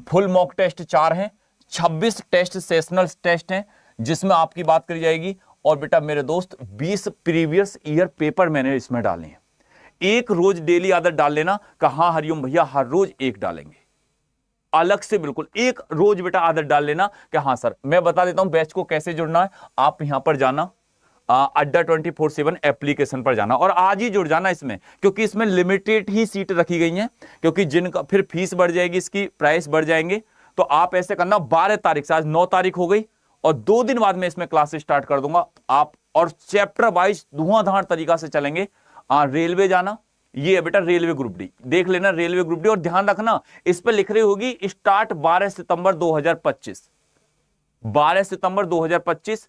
फुल मॉक टेस्ट 4 हैं। 26 टेस्ट सेशनल टेस्ट हैं जिसमें आपकी बात करी जाएगी। और बेटा मेरे दोस्त 20 प्रीवियस ईयर पेपर मैंने इसमें डाले हैं। एक रोज डेली आदत डाल लेना कि हाँ हरिओम भैया हर रोज एक डालेंगे, अलग से बिल्कुल एक रोज बेटा आदत डाल लेना कि हाँ सर। मैं बता देता हूं बैच को कैसे जुड़ना है। आप यहां पर जाना, अड्डा 24/7 एप्लीकेशन पर जाना और आज ही जुड़ जाना इसमें, क्योंकि इसमें लिमिटेड ही सीट रखी गई हैं, क्योंकि जिनका फिर फीस बढ़ जाएगी, इसकी प्राइस बढ़ जाएंगे। तो आप ऐसे करना 12 तारीख से, आज 9 तारीख हो गई और 2 दिन बाद में इसमें क्लासेस स्टार्ट कर दूंगा आप, और चैप्टर वाइज धुआंधार तरीका से चलेंगे। रेलवे जाना, ये है बेटा रेलवे ग्रुप डी, देख लेना रेलवे ग्रुप डी। और ध्यान रखना इस पर लिख रही होगी स्टार्ट 12 सितंबर 2025, 12 सितंबर 2025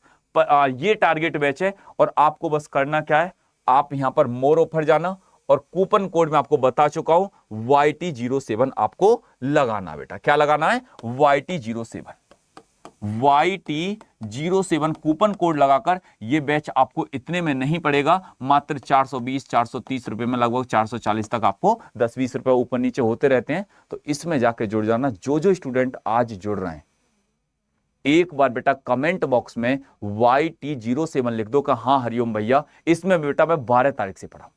ये टारगेट बैच है। और आपको बस करना क्या है, आप यहां पर मोर ऑफर जाना और कूपन कोड में आपको बता चुका हूं YT07 आपको लगाना बेटा। क्या लगाना है? YT07। YT07 कूपन कोड लगाकर ये बैच आपको इतने में नहीं पड़ेगा, मात्र 420, 430 रुपए में, लगभग 440 तक आपको 10-20 रुपए ऊपर नीचे होते रहते हैं। तो इसमें जाके जुड़ जाना। जो स्टूडेंट आज जुड़ रहे हैं, एक बार बेटा कमेंट बॉक्स में YT07 लिख दो कि हाँ हरिओम भैया, इसमें बेटा मैं 12 तारीख से पढ़ाऊंगा।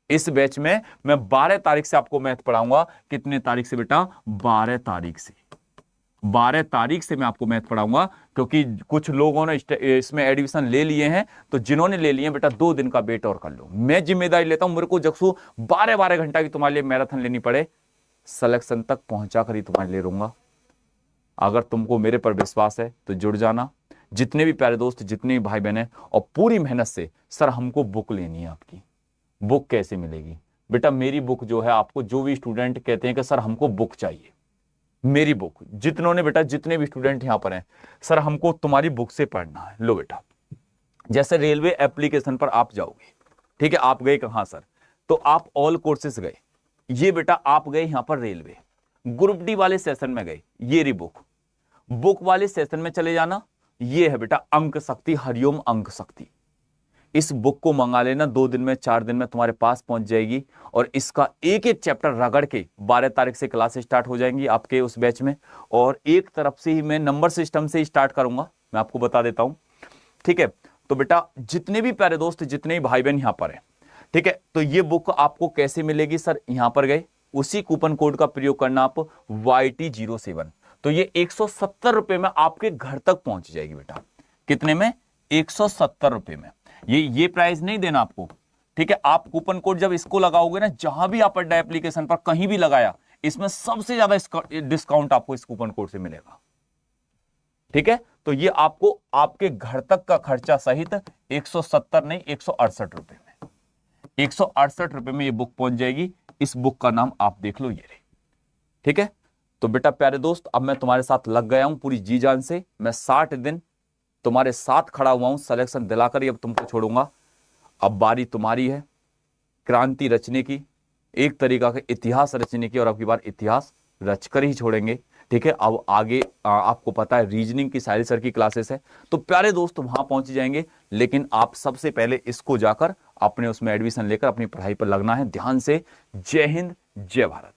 इस बैच में मैं 12 तारीख से आपको मैथ पढ़ाऊंगा। कितने तारीख से बेटा? 12 तारीख से। 12 तारीख से मैं आपको मैथ पढ़ाऊंगा, क्योंकि कुछ लोगों ने इसमें एडमिशन ले लिए हैं। तो जिन्होंने ले लिए हैं बेटा 2 दिन का वेट और कर लो, मैं जिम्मेदारी लेता हूं। मेरे को जक्सू 12-12 घंटा की तुम्हारे लिए मैराथन लेनी पड़े, सिलेक्शन तक पहुंचा कर ही तुम्हारे लिए रहूंगा। अगर तुमको मेरे पर विश्वास है तो जुड़ जाना। जितने भी प्यारे दोस्त, जितने भी भाई बहन हैं, और पूरी मेहनत से सर हमको बुक लेनी है आपकी। बुक कैसे मिलेगी बेटा? मेरी बुक जो है, आपको जो भी स्टूडेंट कहते हैं कि सर हमको बुक चाहिए, मेरी बुक, जितनों ने बेटा, जितने भी स्टूडेंट यहां पर हैं, सर हमको तुम्हारी बुक से पढ़ना है। लो बेटा, जैसे रेलवे एप्लीकेशन पर आप जाओगे, ठीक है, आप गए कहां सर, तो आप ऑल कोर्सेज गए, ये बेटा आप गए यहां पर रेलवे, ग्रुप डी वाले सेशन में गए, ये रही बुक, बुक वाले सेशन में चले जाना, ये है बेटा अंक शक्ति, हरिओम अंक शक्ति। इस बुक को मंगा लेना, 2 दिन में 4 दिन में तुम्हारे पास पहुंच जाएगी, और इसका एक एक चैप्टर रगड़ के 12 तारीख से क्लास स्टार्ट हो जाएंगी आपके उस बैच में, और एक तरफ से ही मैं नंबर सिस्टम से स्टार्ट करूंगा, मैं आपको बता देता हूं, ठीक है। तो बेटा जितने भी प्यारे दोस्त, जितने भी भाई बहन यहां पर हैं, ठीक है, तो ये बुक आपको कैसे मिलेगी सर, यहां पर गए, उसी कूपन कोड का प्रयोग करना आप YT07, तो ये 170 रुपए में आपके घर तक पहुंच जाएगी बेटा। कितने में? 170 रुपए में। ये प्राइस नहीं देना आपको, ठीक है। आप कूपन कोड जब इसको लगाओगे ना, जहां भी आप अड्डा एप्लीकेशन पर कहीं भी लगाया, इसमें सबसे ज्यादा डिस्काउंट आपको इस कूपन कोड से मिलेगा, ठीक है। तो ये आपको आपके घर तक का खर्चा सहित 170 नहीं 168 रुपए में, 168 रुपए में ये बुक पहुंच जाएगी। इस बुक का नाम आप देख लो, ये रही, ठीक है। तो बेटा प्यारे दोस्त, अब मैं तुम्हारे साथ लग गया हूं पूरी जी जान से, मैं 60 दिन तुम्हारे साथ खड़ा हुआ हूं, सिलेक्शन दिलाकर ही अब तुमको छोड़ूंगा। अब बारी तुम्हारी है क्रांति रचने की, एक तरीका का इतिहास रचने की, और अब की बार इतिहास रचकर ही छोड़ेंगे, ठीक है। अब आगे आपको पता है रीजनिंग की साहिल सर की क्लासेस है, तो प्यारे दोस्त वहां पहुंच जाएंगे, लेकिन आप सबसे पहले इसको जाकर अपने उसमें एडमिशन लेकर अपनी पढ़ाई पर लगना है ध्यान से। जय हिंद, जय भारत।